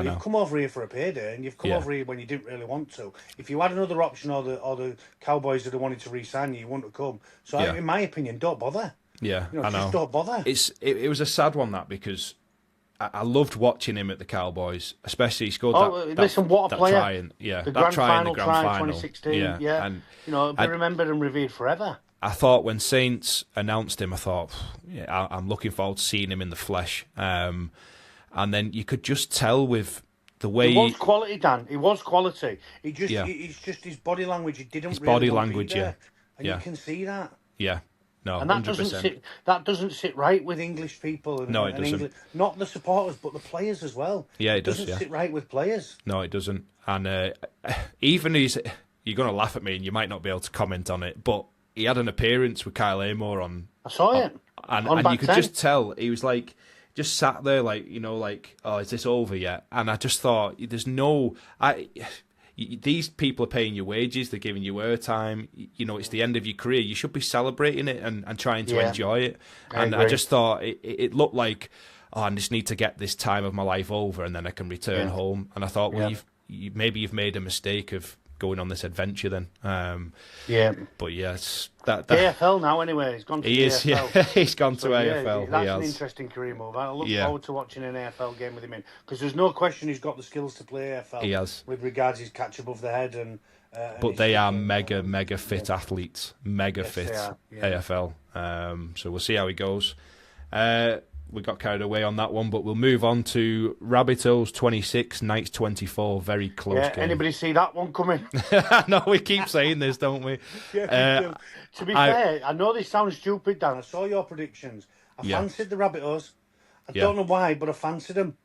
You've come over here for a payday, and you've come over here when you didn't really want to. If you had another option, or the Cowboys that wanted to re-sign you, you wouldn't have come. So, in my opinion, don't bother. Yeah, I know. Just don't bother. It was a sad one, that, because I loved watching him at the Cowboys, especially he scored what a player! Try and, the grand final try, 2016. And he'll be remembered and revered forever. I thought when Saints announced him, I thought, I'm looking forward to seeing him in the flesh. And then you could just tell with the way he was quality, Dan. He was quality. It's just his body language. He didn't. His really body language, and you can see that. Yeah, no, and that 100%. doesn't sit right with English people. No, it doesn't. Not the supporters, but the players as well. Yeah, it does. Doesn't sit right with players. No, it doesn't. And even you're going to laugh at me, and you might not be able to comment on it, but he had an appearance with Kyle Amor on. I saw it. And you could just tell he was like, just sat there like, oh, is this over yet? And I just thought, there's no... these people are paying your wages, they're giving you airtime, it's the end of your career. You should be celebrating it and trying to enjoy it. And I just thought it looked like, I just need to get this time of my life over and then I can return home. And I thought, maybe you've made a mistake of going on this adventure then. But yes, that AFL now anyway. He's gone to AFL. He's gone to AFL. That's an interesting career move. I look forward to watching an AFL game with him in, because there's no question he's got the skills to play AFL. He has, with regards his catch above the head but they are mega fit athletes, fit AFL. So we'll see how he goes. We got carried away on that one, but we'll move on to Rabbitohs 26, Knights 24. Very close game. Anybody see that one coming? No, we keep saying this, don't we? To be fair, I know this sounds stupid, Dan. I saw your predictions. I fancied the Rabbitohs. I don't know why, but I fancied them.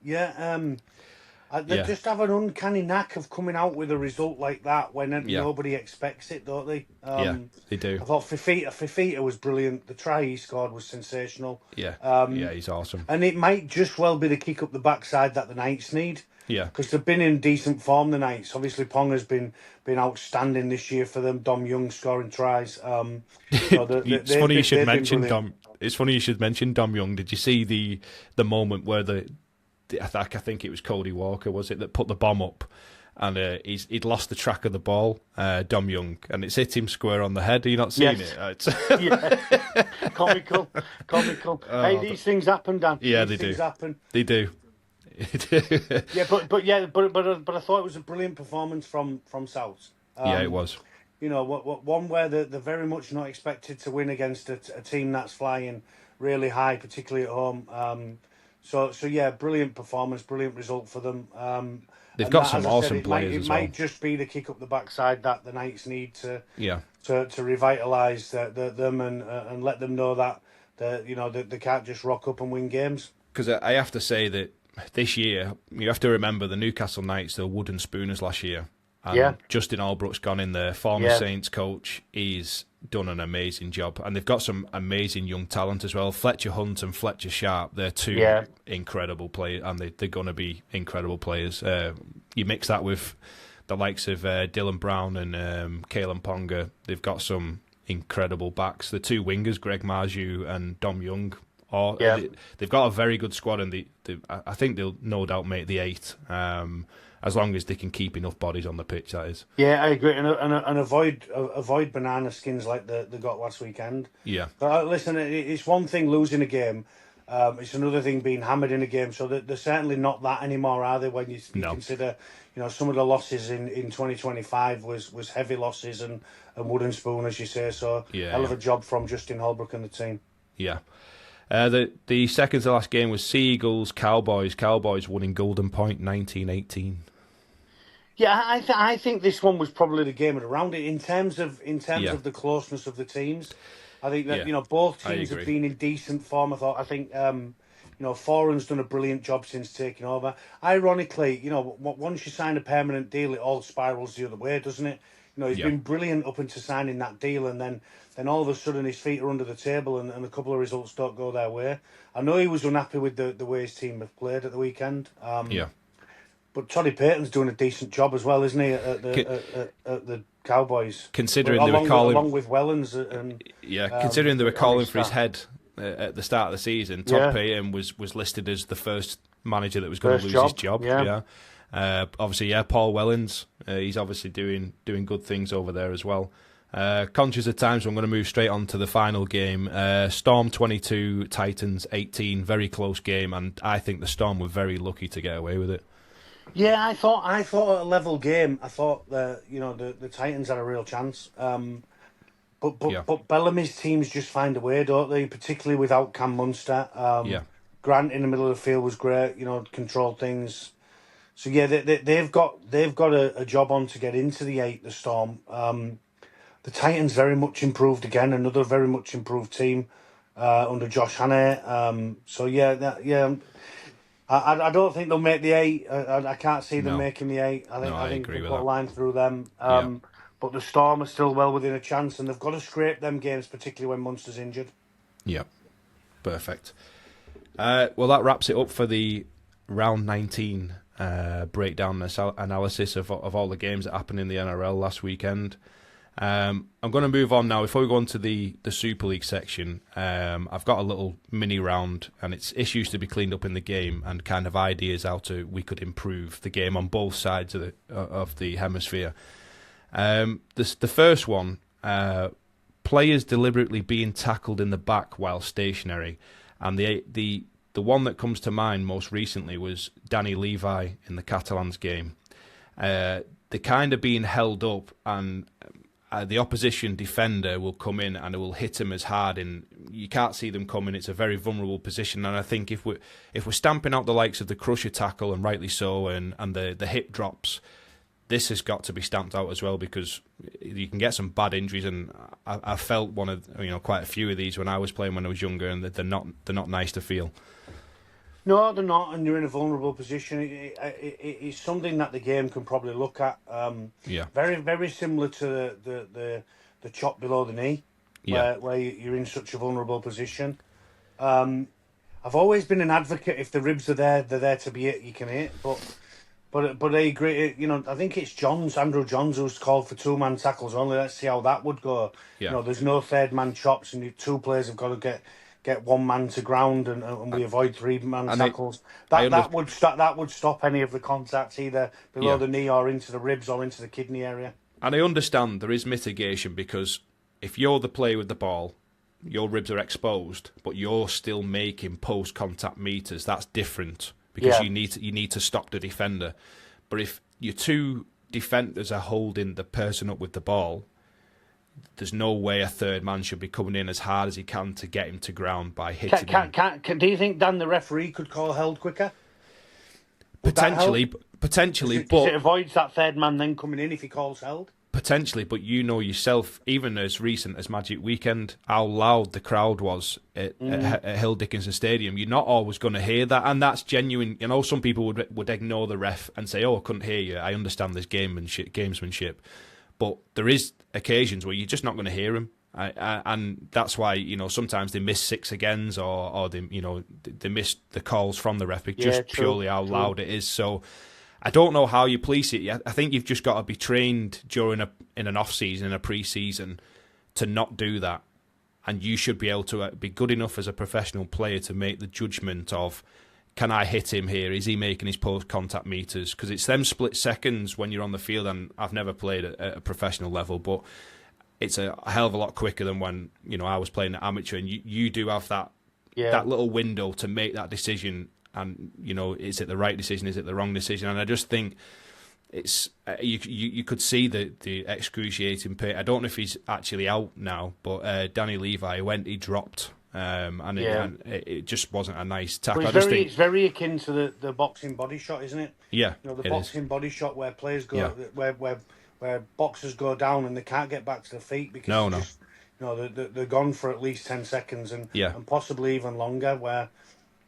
They just have an uncanny knack of coming out with a result like that when nobody expects it, don't they? They do. I thought Fifita was brilliant. The try he scored was sensational. He's awesome. And it might just well be the kick up the backside that the Knights need. Yeah. Because they've been in decent form, the Knights. Obviously, Ponga's been outstanding this year for them. Dom Young scoring tries. It's funny you should mention Dom. It's funny you should mention Dom Young. Did you see the moment where I think it was Cody Walker, was it, that put the bomb up, and he'd lost the track of the ball, Dom Young, and it's hit him square on the head. Are you not seeing it? Comical. Hey, these things happen, Dan. Yeah, they do. Happen. They do. but I thought it was a brilliant performance from Souths. It was. One where they're very much not expected to win against a team that's flying really high, particularly at home. So yeah, brilliant performance, brilliant result for them. They've And got that, some as I awesome said, players as well. It might just be the kick up the backside that the Knights need to Yeah. to revitalise them and let them know that they can't just rock up and win games. Because I have to say that this year, you have to remember the Newcastle Knights, they were wooden spooners last year. And Justin Albrook's gone in there, former Saints coach. He's done an amazing job. And they've got some amazing young talent as well. Fletcher Hunt and Fletcher Sharp, they're two incredible players, and they're going to be incredible players. You mix that with the likes of Dylan Brown and Kalen Ponga, they've got some incredible backs. The two wingers, Greg Marju and Dom Young, they've got a very good squad, and I think they'll no doubt make the 8. As long as they can keep enough bodies on the pitch, that is. Yeah, I agree, and avoid banana skins like they got last weekend. Yeah. But listen, it's one thing losing a game, it's another thing being hammered in a game. So they're certainly not that anymore, are they? When you consider, some of the losses in 2025 was heavy losses and wooden spoon, as you say. So hell of a job from Justin Holbrook and the team. Yeah. The second to last game was Sea-Eagles Cowboys. Cowboys won in Golden Point 1918. Yeah, I think this one was probably the game of the round in terms of the closeness of the teams. I think that both teams have been in decent form. I think Foran's done a brilliant job since taking over. Ironically, once you sign a permanent deal, it all spirals the other way, doesn't it? He's been brilliant up into signing that deal, and then all of a sudden his feet are under the table, and a couple of results don't go their way. I know he was unhappy with the way his team have played at the weekend. But Toddy Payton's doing a decent job as well, isn't he, at the Cowboys? Considering they were calling along with Wellens considering they were calling for his head at the start of the season, Todd Payton was listed as the first manager that was going to lose his job. Obviously, Paul Wellens, he's obviously doing good things over there as well. Conscious of time, so I'm going to move straight on to the final game. Storm 22, Titans 18, very close game, and I think the Storm were very lucky to get away with it. Yeah, I thought a level game. I thought the Titans had a real chance. But Bellamy's teams just find a way, don't they? Particularly without Cam Munster. Grant in the middle of the field was great. Controlled things. So yeah, they've got a job on to get into the 8. The Storm. The Titans very much improved again. Another very much improved team under Josh Hannay. I don't think they'll make the 8. I can't see them making the 8. I think they'll put a line through them. But the Storm are still well within a chance, and they've got to scrape them games, particularly when Munster's injured. Yeah, perfect. Well, that wraps it up for the round 19 breakdown analysis of all the games that happened in the NRL last weekend. I'm going to move on now. Before we go on to the Super League section, I've got a little mini round, and it's issues to be cleaned up in the game and kind of ideas how we could improve the game on both sides of the hemisphere. The first one, players deliberately being tackled in the back while stationary, and the one that comes to mind most recently was Danny Levi in the Catalans game. They're kind of being held up, and the opposition defender will come in and it will hit him as hard, and you can't see them coming. It's a very vulnerable position, and I think if we're stamping out the likes of the crusher tackle, and rightly so, and the hip drops, this has got to be stamped out as well, because you can get some bad injuries, and I felt one of quite a few of these when I was playing when I was younger, and they're not nice to feel. No, they're not, and you're in a vulnerable position. It's something that the game can probably look at. Very, very similar to the chop below the knee, where you're in such a vulnerable position. I've always been an advocate, if the ribs are there, they're there to be hit, you can hit. But I agree. I think it's Andrew Johns, who's called for 2-man tackles only. Let's see how that would go. There's no third-man chops, and 2 players have got to get 1 man to ground, and we avoid 3-man tackles. That would stop any of the contacts, either below the knee or into the ribs or into the kidney area. And I understand there is mitigation, because if you're the player with the ball, your ribs are exposed, but you're still making post-contact meters. That's different, because you need to stop the defender. But if your 2 defenders are holding the person up with the ball, there's no way a third man should be coming in as hard as he can to get him to ground by hitting him. Do you think, Dan, the referee could call held quicker? Potentially, but it avoids that third man then coming in if he calls held. Potentially, but you know yourself, even as recent as Magic Weekend, how loud the crowd was at Hill Dickinson Stadium. You're not always going to hear that, and that's genuine. You know, some people would ignore the ref and say, "Oh, I couldn't hear you. I understand this gamesmanship," but there is occasions where you're just not going to hear him, and that's why, you know, sometimes they miss 6 agains or they, you know, they miss the calls from the ref, just purely how loud it is. So I don't know how you police it. I think you've just got to be trained in an off season, in a pre-season, to not do that. And you should be able to be good enough as a professional player to make the judgment of, can I hit him here? Is he making his post-contact meters? Because it's them split seconds when you're on the field, and I've never played at a professional level, but it's a hell of a lot quicker than when, you know, I was playing at amateur, and you do have that little window to make that decision. And, you know, is it the right decision? Is it the wrong decision? And I just think it's you could see the excruciating pain. I don't know if he's actually out now, but Danny Levi, he dropped, and it just wasn't a nice tackle. It's very akin to the boxing body shot, isn't it? Yeah, you know, the boxing body shot where players go, where boxers go down and they can't get back to their feet because they're gone for at least 10 seconds and possibly even longer. Where,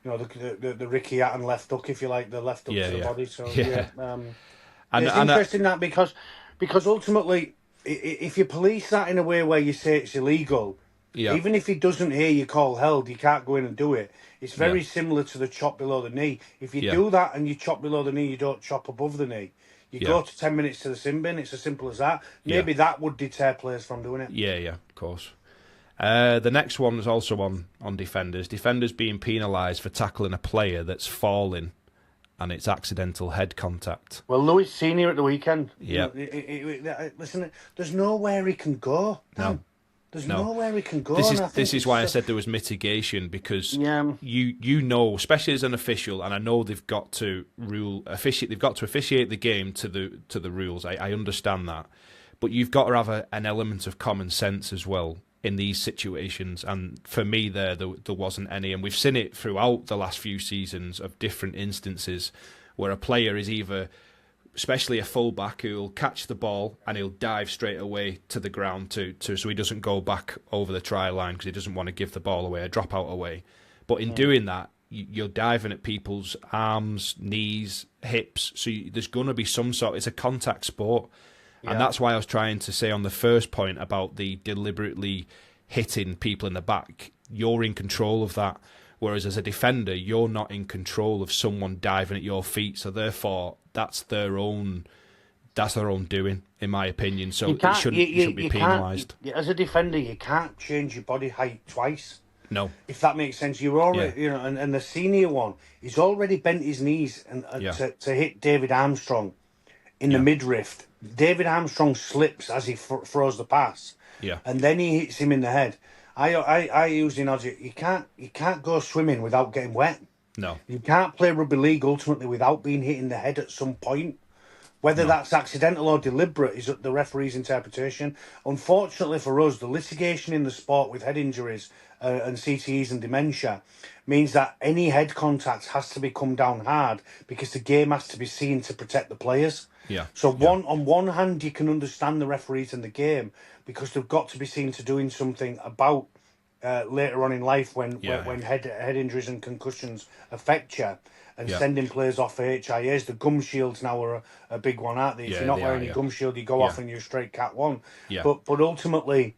you know, the Ricky Hatton left hook, if you like, the left hook to the body. So it's interesting that because ultimately, if you police that in a way where you say it's illegal, even if he doesn't hear you call held, you can't go in and do it. It's very similar to the chop below the knee. If you do that and you chop below the knee, you don't chop above the knee. You go to 10 minutes to the sin bin. It's as simple as that. Maybe that would deter players from doing it. Yeah, of course. The next one is also on defenders. Defenders being penalised for tackling a player that's falling and it's accidental head contact. Well, Lewis Senior at the weekend. Yeah. Listen, there's nowhere he can go. No. There's nowhere he can go. This is why I said there was mitigation, because you know, especially as an official, and I know they've got to officiate the game to the rules. I understand that, but you've got to have an element of common sense as well in these situations, and for me there wasn't any, and we've seen it throughout the last few seasons of different instances where a player is either, especially a fullback, who'll catch the ball and he'll dive straight away to the ground so he doesn't go back over the try line because he doesn't want to give the ball away, a dropout away. But in doing that, you're diving at people's arms, knees, hips, so there's going to be some sort. It's a contact sport. And that's why I was trying to say on the first point about the deliberately hitting people in the back, you're in control of that. Whereas as a defender, you're not in control of someone diving at your feet. So therefore, that's their own doing, in my opinion. So it shouldn't be penalised. As a defender, you can't change your body height twice. No. If that makes sense. You're already, you know, and the senior one, he's already bent his knees to hit David Armstrong in the midriff. David Armstrong slips as he throws the pass, and then he hits him in the head. I use the analogy: you can't go swimming without getting wet. No, you can't play rugby league ultimately without being hit in the head at some point. Whether that's accidental or deliberate is the referee's interpretation. Unfortunately for us, the litigation in the sport with head injuries and CTEs and dementia means that any head contact has to be come down hard because the game has to be seen to protect the players. So on one hand, you can understand the referees in the game because they've got to be seen to doing something about later on in life when head injuries and concussions affect you, and sending players off for HIAs. The gum shields now are a big one, aren't they? If you're not wearing your gum shield, you go off and you're straight Cat 1. But ultimately,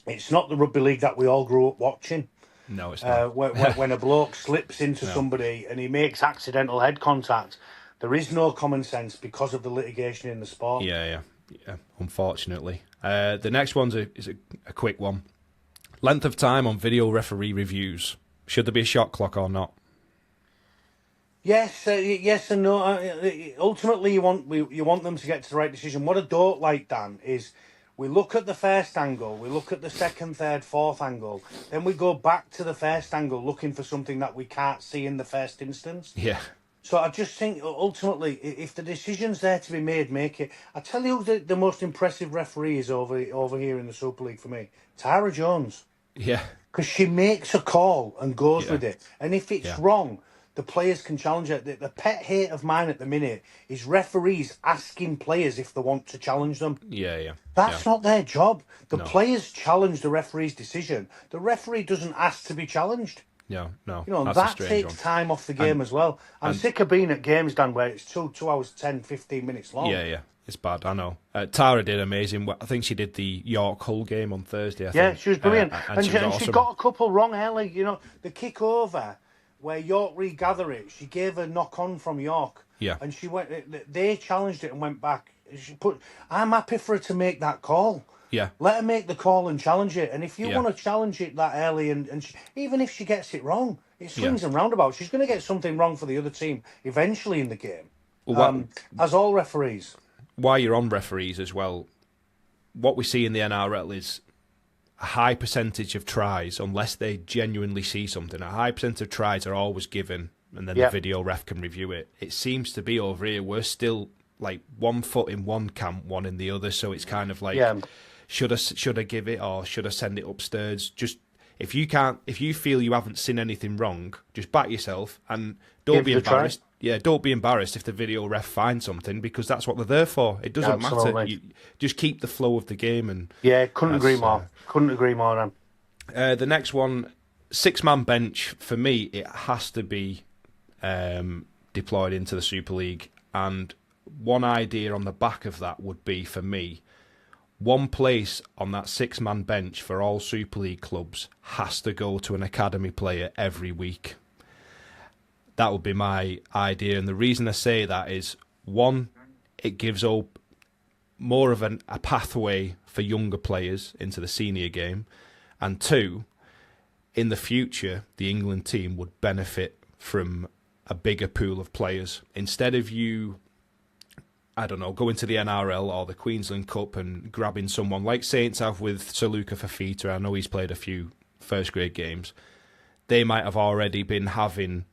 it's not the rugby league that we all grew up watching. No, it's not. When a bloke slips into somebody and he makes accidental head contact, there is no common sense because of the litigation in the sport. Yeah, unfortunately. The next one is a quick one. Length of time on video referee reviews. Should there be a shot clock or not? Yes and no. Ultimately, you want them to get to the right decision. What I don't like, Dan, is we look at the first angle, we look at the second, third, fourth angle, then we go back to the first angle looking for something that we can't see in the first instance. Yeah. So I just think ultimately, if the decision's there to be made, make it. I tell you who the most impressive referee is over here in the Super League for me, Tara Jones. Yeah. Because she makes a call and goes with it. And if it's wrong, the players can challenge it. The pet hate of mine at the minute is referees asking players if they want to challenge them. Yeah. That's not their job. The players challenge the referee's decision. The referee doesn't ask to be challenged. No. You know, That's that takes time off the game as well. I'm sick of being at games, Dan, where it's 2 hours, 10, 15 minutes long. Yeah. It's bad, I know. Tara did amazing. I think she did the York-Hull game on Thursday, I think. She was brilliant. And she was awesome. She got a couple wrong early. You know, the kick over where York regather it, she gave a knock-on from York. Yeah. And they challenged it and went back. I'm happy for her to make that call. Yeah. Let her make the call and challenge it. And if you want to challenge it that early, even if she gets it wrong, it swings and roundabouts. She's going to get something wrong for the other team eventually in the game, as all referees. While you're on referees as well, what we see in the NRL is a high percentage of tries, unless they genuinely see something, a high percentage of tries are always given, and then the video ref can review it. It seems to be over here, we're still like 1 foot in one camp, one in the other, so it's kind of like, should I give it or should I send it upstairs? Just if you feel you haven't seen anything wrong, just back yourself and don't be embarrassed. Yeah, don't be embarrassed if the video ref finds something, because that's what they're there for. It doesn't matter. You just keep the flow of the game. And couldn't agree more. Couldn't agree more, Dan. The next one, 6-man bench, for me, it has to be deployed into the Super League. And one idea on the back of that would be, for me, one place on that 6-man bench for all Super League clubs has to go to an academy player every week. That would be my idea. And the reason I say that is, one, it gives up more of a pathway for younger players into the senior game. And two, in the future, the England team would benefit from a bigger pool of players. Instead of you, I don't know, going to the NRL or the Queensland Cup and grabbing someone like Saints have with Sir Luca Fafita. I know he's played a few first grade games. They might have already been having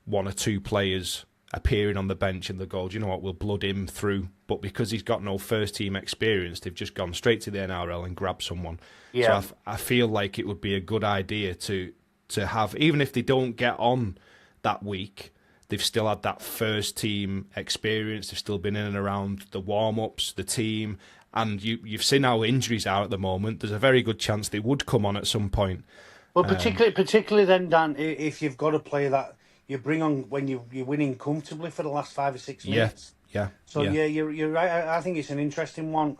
1 or 2 players appearing on the bench and the goal, you know what, we'll blood him through. But because he's got no first team experience, they've just gone straight to the NRL and grabbed someone. So I feel like it would be a good idea to have, even if they don't get on that week, they've still had that first team experience. They've still been in and around the warm-ups, the team. And you've seen how injuries are at the moment. There's a very good chance they would come on at some point. Well, particularly then, Dan, if you've got a player that you bring on when you're winning comfortably for the last 5 or 6 minutes. So you're right. I think it's an interesting one.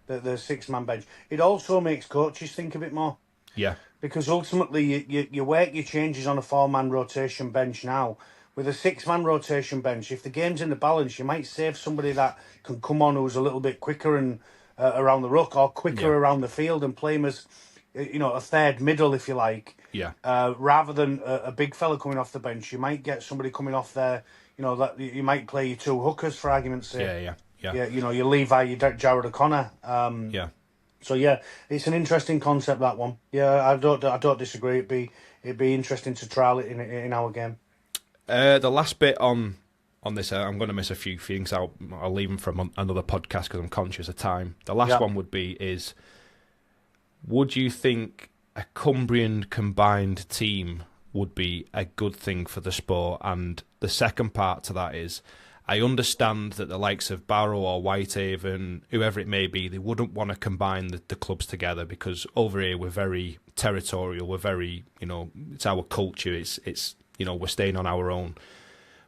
The 6-man bench. It also makes coaches think a bit more. Yeah. Because ultimately you work your changes on a 4-man rotation bench now. With a 6-man rotation bench, if the game's in the balance, you might save somebody that can come on who's a little bit quicker and around the ruck, or quicker around the field, and play him as a third middle, if you like. Yeah. Rather than a big fella coming off the bench, you might get somebody coming off there. That you might play your 2 hookers for argument's sake. Yeah. Your Levi, your Jared O'Connor. So it's an interesting concept, that one. Yeah, I don't disagree. It'd be interesting to trial it in our game. The last bit on this, I'm going to miss a few things out. I'll leave them from another podcast because I'm conscious of time. The last one is, would you think a Cumbrian combined team would be a good thing for the sport? And the second part to that is, I understand that the likes of Barrow or Whitehaven, whoever it may be, they wouldn't want to combine the clubs together, because over here we're very territorial, we're very, it's our culture, it's we're staying on our own.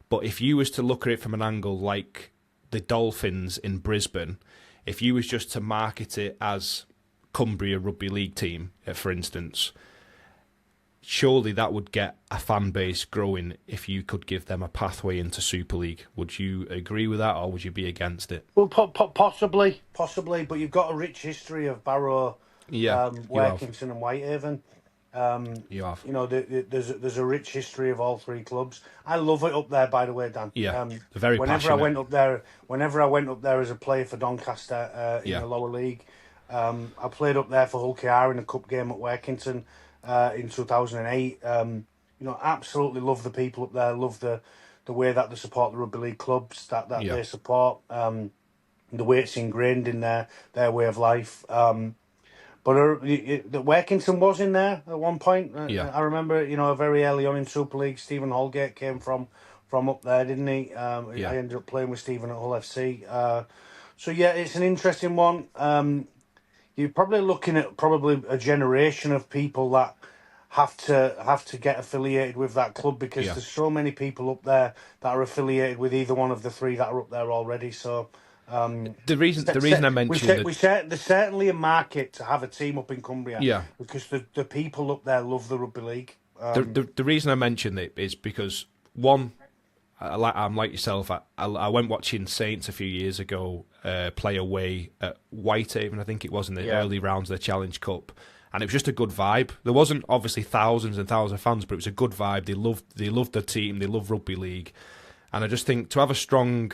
But if you was to look at it from an angle like the Dolphins in Brisbane, if you was just to market it as Cumbria Rugby League team, for instance, surely that would get a fan base growing if you could give them a pathway into Super League. Would you agree with that, or would you be against it? Well, possibly, but you've got a rich history of Barrow, Workington and Whitehaven. You have. There's a rich history of all 3 clubs. I love it up there, by the way, Dan. Yeah, they're very whenever passionate. Whenever I went up there as a player for Doncaster in the lower league, I played up there for Hull KR in a cup game at Workington in 2008. Absolutely love the people up there. Love the the way that they support the rugby league clubs that they support, the way it's ingrained in their way of life. But Workington was in there at one point. I remember, very early on in Super League, Stephen Holgate came from up there, didn't he? I ended up playing with Stephen at Hull FC. So it's an interesting one. You're probably looking at a generation of people that have to get affiliated with that club, because there's so many people up there that are affiliated with either one of the three that are up there already. So the reason I mentioned there's certainly a market to have a team up in Cumbria, because the people up there love the rugby league. The reason I mentioned it is because, one, I'm like yourself. I went watching Saints a few years ago play away at Whitehaven, I think it was, in the early rounds of the Challenge Cup, and it was just a good vibe. There wasn't obviously thousands and thousands of fans, but it was a good vibe. They loved the team. They love rugby league, and I just think to have a strong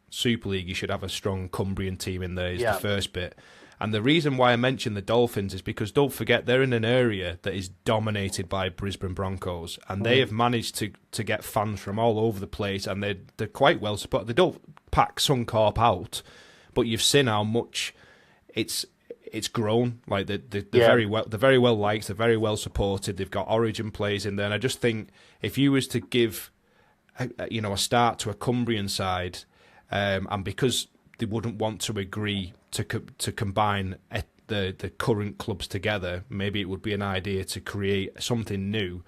Super League, you should have a strong Cumbrian team in there. Is the first bit. And the reason why I mentioned the Dolphins is because, don't forget, they're in an area that is dominated by Brisbane Broncos, and they have managed to get fans from all over the place, and they're quite well supported. They don't pack Suncorp out, but you've seen how much it's grown. Like they're very well liked, they're very well supported. They've got Origin players in there, and I just think if you was to give a start to a Cumbrian side, and because they wouldn't want to agree to combine the current clubs together, maybe it would be an idea to create something new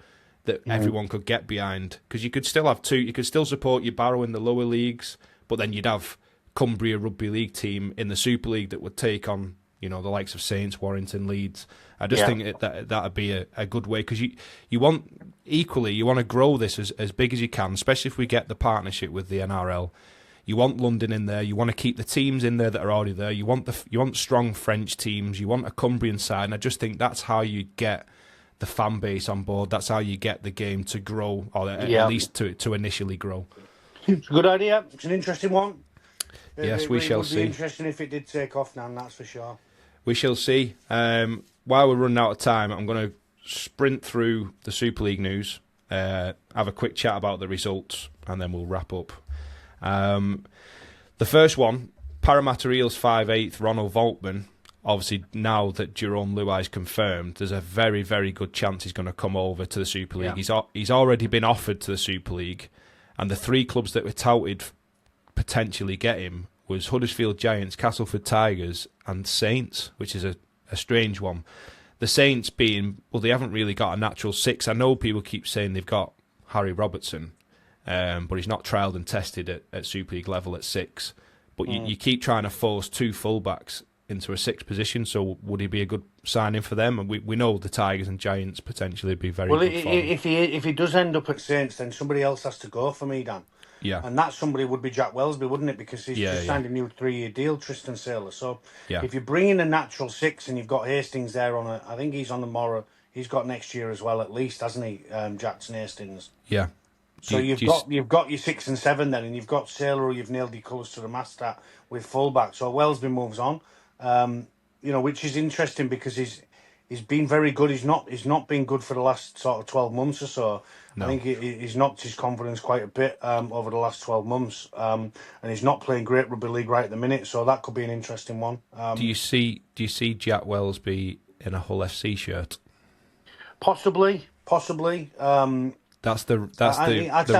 that everyone could get behind. Because you could still have two. You could still support your Barrow in the lower leagues, but then you'd have Cumbria Rugby League team in the Super League that would take on the likes of Saints, Warrington, Leeds. I just think that'd be a good way, because you want to grow this as big as you can, especially if we get the partnership with the NRL. You want London in there. You want to keep the teams in there that are already there. You want strong French teams. You want a Cumbrian side. And I just think that's how you get the fan base on board. That's how you get the game to grow, or at least to initially grow. It's a good idea. It's an interesting one. Yes, we shall see. It would be interesting if it did take off now, that's for sure. We shall see. While we're running out of time, I'm going to sprint through the Super League news, have a quick chat about the results, and then we'll wrap up. The first one, Parramatta Eels 5/8, Ronald Volkman. Obviously, now that Jerome Luai's confirmed, there's a very, very good chance he's going to come over to the Super League. He's already been offered to the Super League, and the three clubs that were touted potentially get him was Huddersfield Giants, Castleford Tigers, and Saints, which is a strange one. The Saints being, they haven't really got a natural six. I know people keep saying they've got Harry Robertson, but he's not trialled and tested at Super League level at six. But you keep trying to force two fullbacks into a sixth position, so would he be a good signing for them? And we know the Tigers and Giants potentially be very good for him. If he does end up at Saints, then somebody else has to go for me, Dan. Yeah. And that somebody would be Jack Welsby, wouldn't it? Because he's just signed a new 3-year deal, Tristan Saylor. So if you bring in a natural six, and you've got Hastings there I think he's on the Morrow. He's got next year as well, at least, hasn't he, Jackson Hastings? Yeah. So you've got your 6 and 7 then, and you've got Saylor, who you've nailed your colours to the mast at with fullback. So Welsby moves on, which is interesting because he's been very good. He's not been good for the last sort of 12 months or so. No. I think he's knocked his confidence quite a bit over the last 12 months, and he's not playing great rugby league right at the minute. So that could be an interesting one. Do you see Jack Welsby in a Hull FC shirt? Possibly. That's the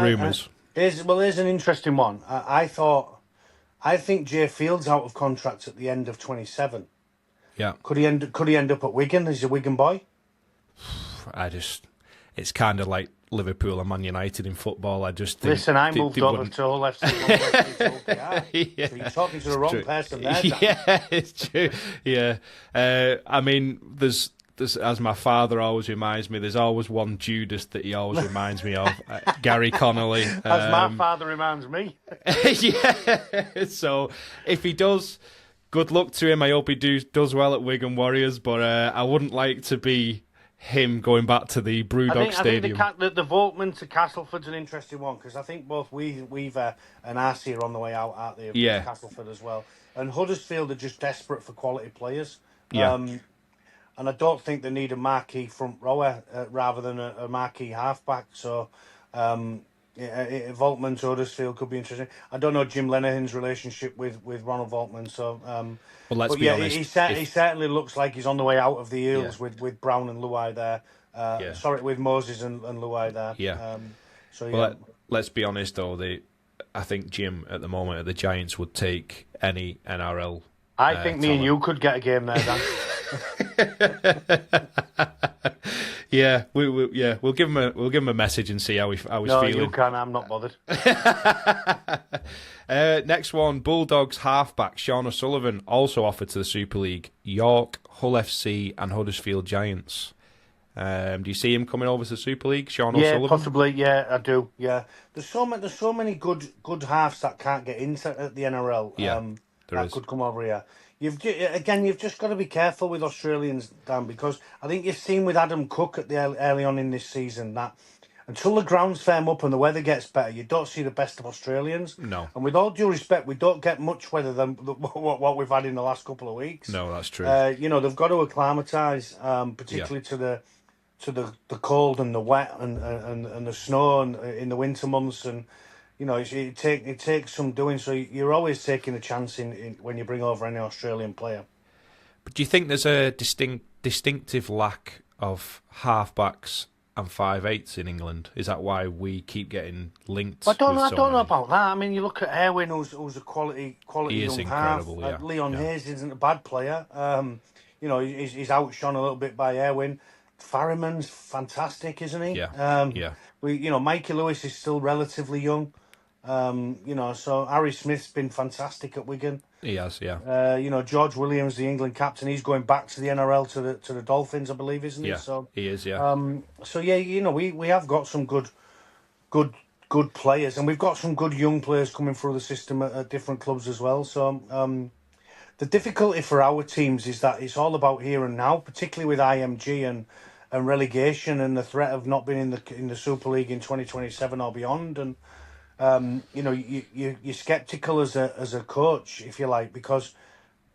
rumours. Here's an interesting one. I think Jay Field's out of contract at the end of 27. Yeah. Could he end up at Wigan? He's a Wigan boy. It's kind of like Liverpool and Man United in football. I just think... Listen, I moved over to Hull FC. So you're talking to the wrong person there, Dan. Yeah, it's true. Yeah. I mean, there's, as my father always reminds me, there's always one Judas that he always reminds me of, Gary Connolly. As my father reminds me. Yeah. So if he does, good luck to him. I hope he does well at Wigan Warriors, but I wouldn't like to be him going back to the Brewdog Stadium. I think the Volkman to Castleford's an interesting one, because I think both Weaver and Arcee are on the way out, aren't they? Yeah. Castleford as well. And Huddersfield are just desperate for quality players. Yeah. And I don't think they need a marquee front rower rather than a marquee halfback. So, Volkman to Huddersfield could be interesting. I don't know Jim Lenihan's relationship with Ronald Volkman, so well, let's be honest. He certainly looks like he's on the way out of the Eels with Brown and Luai there. Sorry, with Moses and Luai there. Yeah. Let's be honest though. I think Jim at the moment at the Giants would take any NRL. I think me and you could get a game there, Dan. Yeah, we'll give him a message and see how he's feeling. No, you can. I'm not bothered. Next one, Bulldogs halfback Sean O'Sullivan also offered to the Super League. York, Hull FC, and Huddersfield Giants. Do you see him coming over to the Super League, Sean O'Sullivan? Yeah, possibly. Yeah, I do. Yeah, there's so many good halves that can't get into at the NRL. That could come over here. You've just got to be careful with Australians, Dan, because I think you've seen with Adam Cooke early on in this season that until the grounds firm up and the weather gets better, you don't see the best of Australians. No. And with all due respect, we don't get much weather than what we've had in the last couple of weeks. No, that's true. They've got to acclimatise, particularly to the cold and the wet and the snow in the winter months, and it takes some doing. So you're always taking a chance in when you bring over any Australian player. But do you think there's a distinctive lack of halfbacks and 5'8" in England? Is that why we keep getting linked? I don't know about that. I mean, you look at Erwin, who's a quality he is young incredible. half. Leon Hayes isn't a bad player. He's outshone a little bit by Erwin. Farriman's fantastic, isn't he? Yeah. Mikey Lewis is still relatively young. So Harry Smith's been fantastic at Wigan. He has, yeah. George Williams, the England captain, he's going back to the NRL to the Dolphins, I believe, isn't he? Yeah, so he is, yeah. We have got some good players, and we've got some good young players coming through the system at different clubs as well. So the difficulty for our teams is that it's all about here and now, particularly with IMG and relegation and the threat of not being in the Super League in 2027 or beyond. And you're sceptical as a coach, if you like, because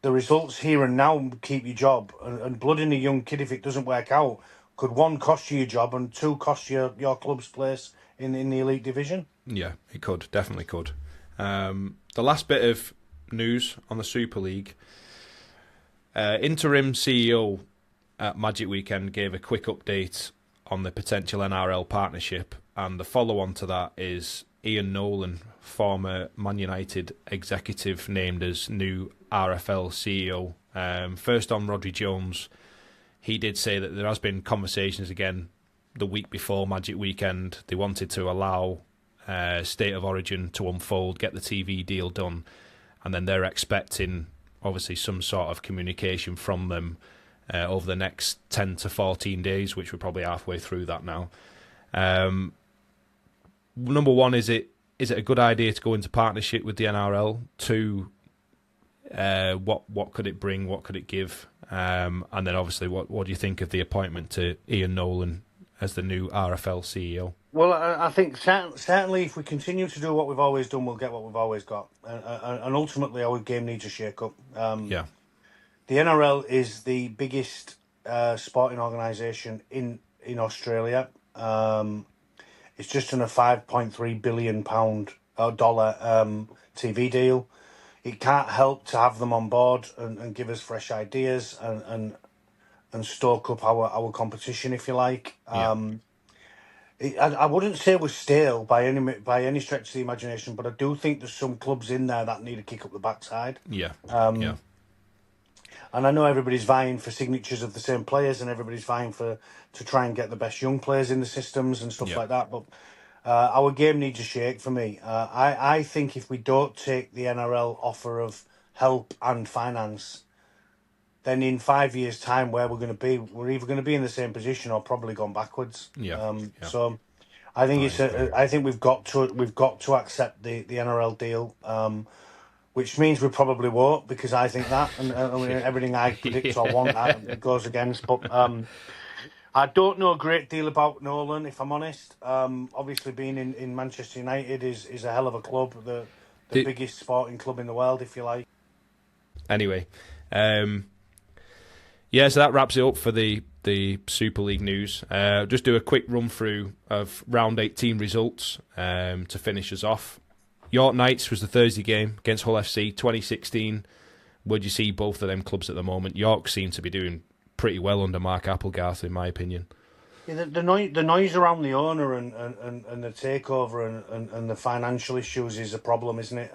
the results here and now keep your job, and blooding a young kid, if it doesn't work out, could one cost you your job and two cost you your club's place in the elite division. Yeah, it could, definitely could. The last bit of news on the Super League, interim CEO at Magic Weekend gave a quick update on the potential NRL partnership, and the follow-on to that is Ian Nolan, former Man United executive, named as new RFL CEO. First on Rodri Jones, he did say that there has been conversations again the week before Magic Weekend. They wanted to allow State of Origin to unfold, get the TV deal done, and then they're expecting obviously some sort of communication from them over the next 10 to 14 days, which we're probably halfway through that now. Number one, is it a good idea to go into partnership with the NRL? Two, what could it bring? What could it give? And then obviously, what do you think of the appointment to Ian Nolan as the new RFL CEO? Well, I think certainly if we continue to do what we've always done, we'll get what we've always got. And ultimately, our game needs a shake-up. The NRL is the biggest sporting organisation in Australia. It's just on a $5.3 billion TV deal. It can't help to have them on board and give us fresh ideas and stoke up our competition, if you like. I wouldn't say we're stale by any stretch of the imagination, but I do think there's some clubs in there that need a kick up the backside. And I know everybody's vying for signatures of the same players, and everybody's vying to try and get the best young players in the systems and stuff like that. But our game needs a shake for me. I think if we don't take the NRL offer of help and finance, then in 5 years' time, where we're either going to be in the same position or probably gone backwards. So I think I think we've got to accept the NRL deal. Which means we probably won't, because I think that, and everything I predict or want that goes against. But I don't know a great deal about Nolan, if I'm honest. Obviously, being in Manchester United is a hell of a club, the biggest sporting club in the world, if you like. Anyway, so that wraps it up for the the Super League news. Just do a quick run through of round 18 results to finish us off. York Knights was the Thursday game against Hull FC 2016. Where do you see both of them clubs at the moment? York seem to be doing pretty well under Mark Applegarth, in my opinion. Yeah, the noise around the owner and the takeover and the financial issues is a problem, isn't it?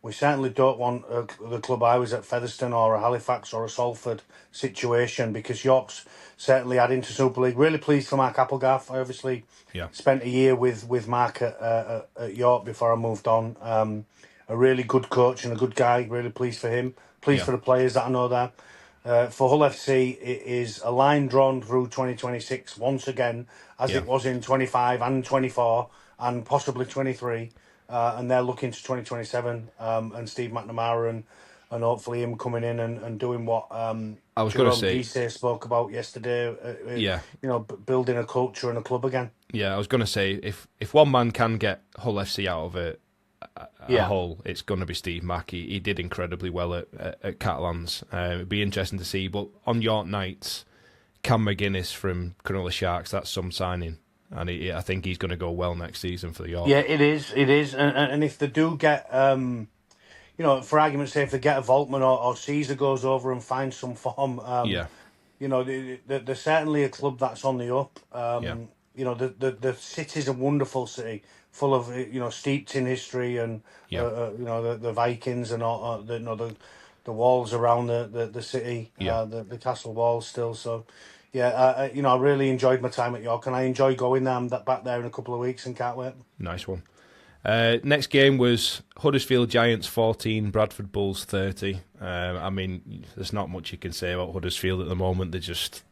We certainly don't want the club I was at, Featherstone or a Halifax or a Salford situation, because York's certainly adding to Super League. Really pleased for Mark Applegarth. I obviously spent a year with Mark at York before I moved on. A really good coach and a good guy. Really pleased for him. Pleased for the players that I know there. For Hull FC, it is a line drawn through 2026 once again, as it was in 25 and 24 and possibly 23. And they're looking to 2027 and Steve McNamara and hopefully him coming in and doing what I was going to say spoke about yesterday. Building a culture and a club again. Yeah, I was going to say if one man can get Hull FC out of a hole, it's going to be Steve Mack. He did incredibly well at Catalans. It'd be interesting to see. But on York Knights, Cam McGuinness from Cronulla Sharks, that's some signing. And I think he's going to go well next season for the York. Yeah, it is. And if they do get, for argument's sake, if they get a Voltman or Caesar goes over and finds some form, they're certainly a club that's on the up. The city's a wonderful city, full of, steeped in history and, the Vikings and all, the walls around the city, the castle walls still. So, I really enjoyed my time at York, and I enjoy going there. I'm back there in a couple of weeks and can't wait. Nice one. Next game was Huddersfield Giants 14, Bradford Bulls 30. There's not much you can say about Huddersfield at the moment. They're just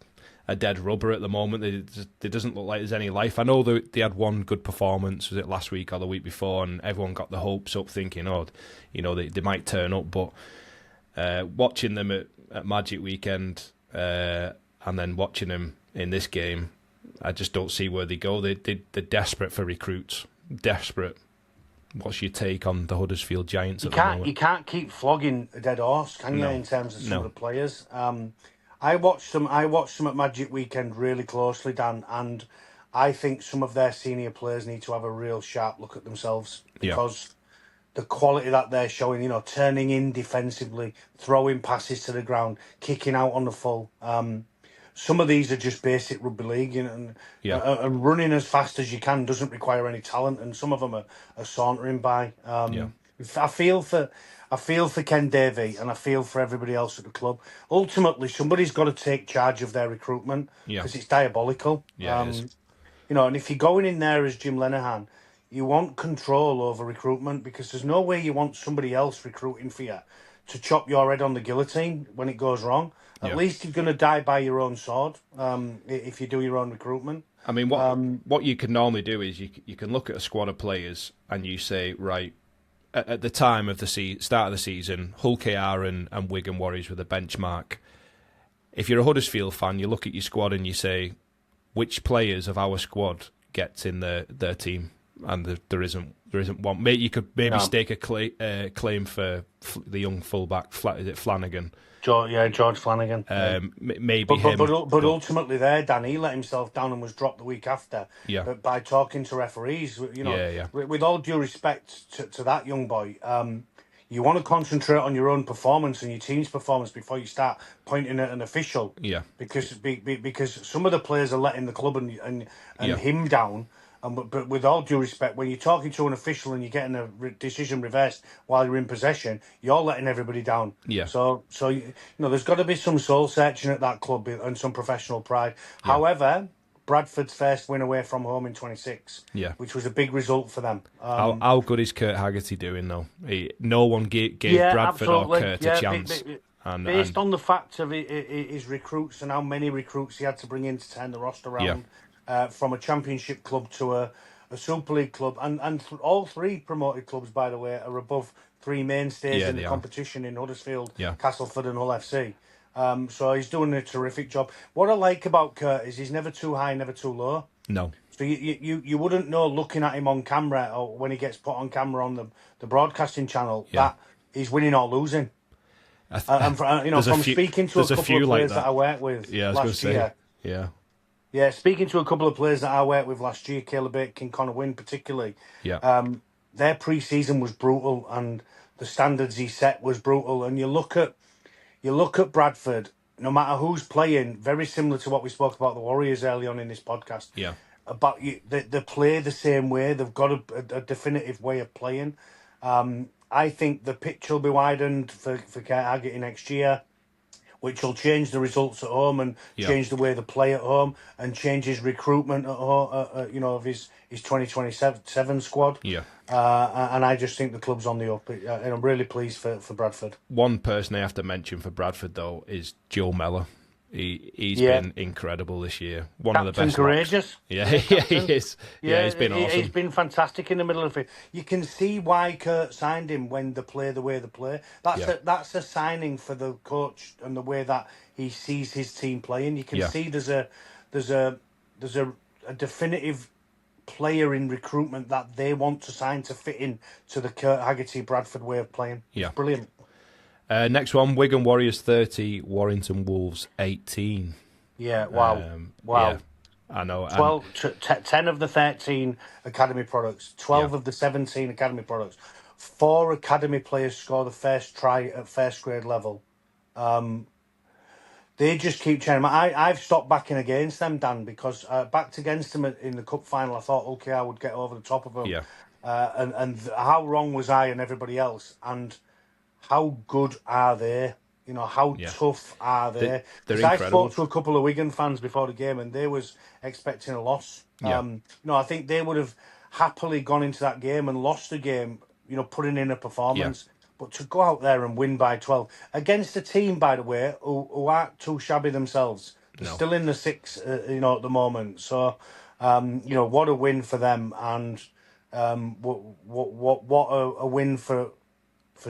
a dead rubber at the moment. It doesn't look like there's any life. I know they had one good performance, was it last week or the week before, and everyone got the hopes up thinking, they might turn up. But watching them at Magic Weekend and then watching them in this game, I just don't see where they go. They're desperate for recruits. Desperate. What's your take on the Huddersfield Giants at the moment? You can't keep flogging a dead horse, can you, in terms of some of the players? I watched them at Magic Weekend really closely, Dan, and I think some of their senior players need to have a real sharp look at themselves, because the quality that they're showing, turning in defensively, throwing passes to the ground, kicking out on the full. Some of these are just basic rugby league, and running as fast as you can doesn't require any talent, and some of them are sauntering by. I feel for Ken Davey, and I feel for everybody else at the club. Ultimately, somebody's got to take charge of their recruitment, because it's diabolical. It is. And if you're going in there as Jim Lenihan, you want control over recruitment, because there's no way you want somebody else recruiting for you to chop your head on the guillotine when it goes wrong. At least you're going to die by your own sword if you do your own recruitment. I mean, what you can normally do is you can look at a squad of players and you say, right, at the time of the start of the season, Hull KR and Wigan Warriors were the benchmark. If you're a Huddersfield fan, you look at your squad and you say, which players of our squad gets in their team? And there isn't one. Maybe you could stake a claim for the young fullback. Is it Flanagan? George Flanagan. Maybe him. But ultimately, Dan, he let himself down and was dropped the week after. But by talking to referees, with all due respect to that young boy, you want to concentrate on your own performance and your team's performance before you start pointing at an official. Because some of the players are letting the club and him down. But with all due respect, when you're talking to an official and you're getting a decision reversed while you're in possession, you're letting everybody down. So there's got to be some soul searching at that club and some professional pride. However, Bradford's first win away from home in 26, which was a big result for them. How good is Kurt Haggerty doing, though? No one gave Bradford or Kurt a chance. Based on the fact of his recruits and how many recruits he had to bring in to turn the roster around. From a championship club to a Super League club, and all three promoted clubs, by the way, are above three mainstays in the competition in Huddersfield, Castleford and Hull FC. So he's doing a terrific job. What I like about Kurt is he's never too high, never too low. No. So you wouldn't know looking at him on camera or when he gets put on camera on the broadcasting channel that he's winning or losing. From speaking to a couple of players that I worked with last year, Yeah. Yeah, speaking to a couple of players that I worked with last year, Caleb Aitken, Connor Wynn particularly, their pre-season was brutal and the standards he set was brutal. And you look at Bradford, no matter who's playing, very similar to what we spoke about the Warriors early on in this podcast. Yeah. About they play the same way. They've got a definitive way of playing. I think the pitch will be widened for Haggerty next year, which will change the results at home and change the way they play at home and change his recruitment at home, of his 2027 squad. Yeah. And I just think the club's on the up. And I'm really pleased for Bradford. One person I have to mention for Bradford, though, is Joe Mellor. He's been incredible this year. One Captain of the best. Courageous. He is. Yeah, he's been awesome. He's been fantastic in the middle of it. You can see why Kurt signed him when they play the way they play. That's a signing for the coach and the way that he sees his team playing. You can see there's a definitive player in recruitment that they want to sign to fit in to the Kurt Haggerty Bradford way of playing. Yeah, it's brilliant. Next one, Wigan Warriors 30, Warrington Wolves 18. Yeah, wow. Yeah, I know. 10 of the 13 academy products, 12 of the 17 academy products. 4 academy players score the first try at first grade level. They just keep churning. I've stopped backing against them, Dan, because backed against them in the cup final. I thought, okay, I would get over the top of them. Yeah. And how wrong was I and everybody else? And how good are they? You know, how tough are they? They're I incredible. spoke to a couple of Wigan fans before the game, and they was expecting a loss. I think they would have happily gone into that game and lost the game, putting in a performance. Yeah. But to go out there and win by 12 against a team, by the way, who aren't too shabby themselves. They're still in the 6, at the moment. So, what a win for them, and what a win for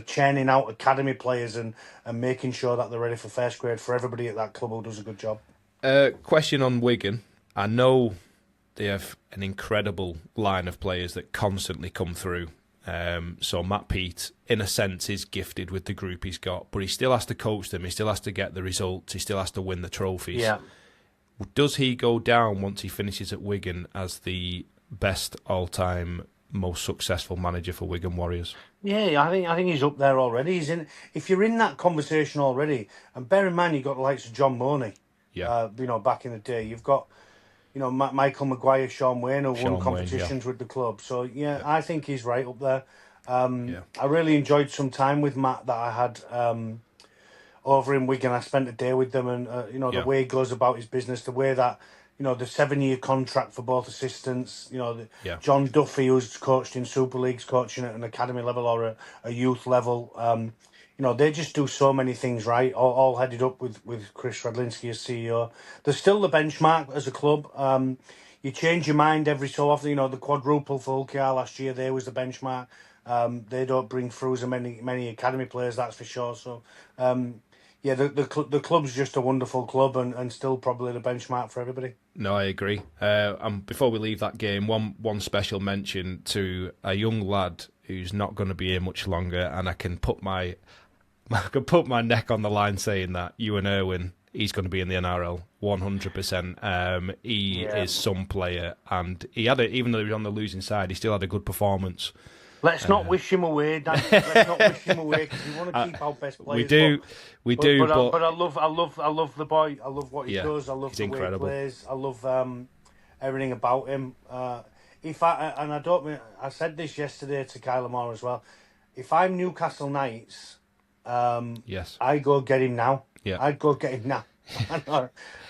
churning out academy players and making sure that they're ready for first grade for everybody at that club who does a good job. Question on Wigan. I know they have an incredible line of players that constantly come through. So Matt Peat, in a sense, is gifted with the group he's got, but he still has to coach them. He still has to get the results. He still has to win the trophies. Yeah. Does he go down once he finishes at Wigan as the best all-time, most successful manager for Wigan Warriors? Yeah, I think he's up there already. He's in. If you're in that conversation already, and bear in mind you've got the likes of John Mooney. Yeah. Back in the day, you've got, Michael Maguire, Sean Wayne, who won competitions with the club. So I think he's right up there. I really enjoyed some time with Matt that I had over in Wigan. I spent a day with them, and the way he goes about his business, the way that. The 7-year contract for both assistants. John Duffy, who's coached in SuperLeague's coaching at an academy level or a youth level. They just do so many things right, all headed up with Chris Radlinski as CEO. They're still the benchmark as a club. You change your mind every so often. The quadruple for OKR last year, they was the benchmark. They don't bring through as many academy players, that's for sure. So, the club's just a wonderful club and still probably the benchmark for everybody. No, I agree. Before we leave that game, one special mention to a young lad who's not going to be here much longer, and I can put my neck on the line saying that Ewan Irwin, he's going to be in the NRL 100%. He is some player, and he had even though he was on the losing side, he still had a good performance. Let's not wish him away, Dan. Let's not wish him away because we want to keep our best players. We do. But I love the boy. I love what he does. I love the way he plays. I love everything about him. I said this yesterday to Kyler Moore as well. If I'm Newcastle Knights, I go get him now. Yeah, I'd go get him now.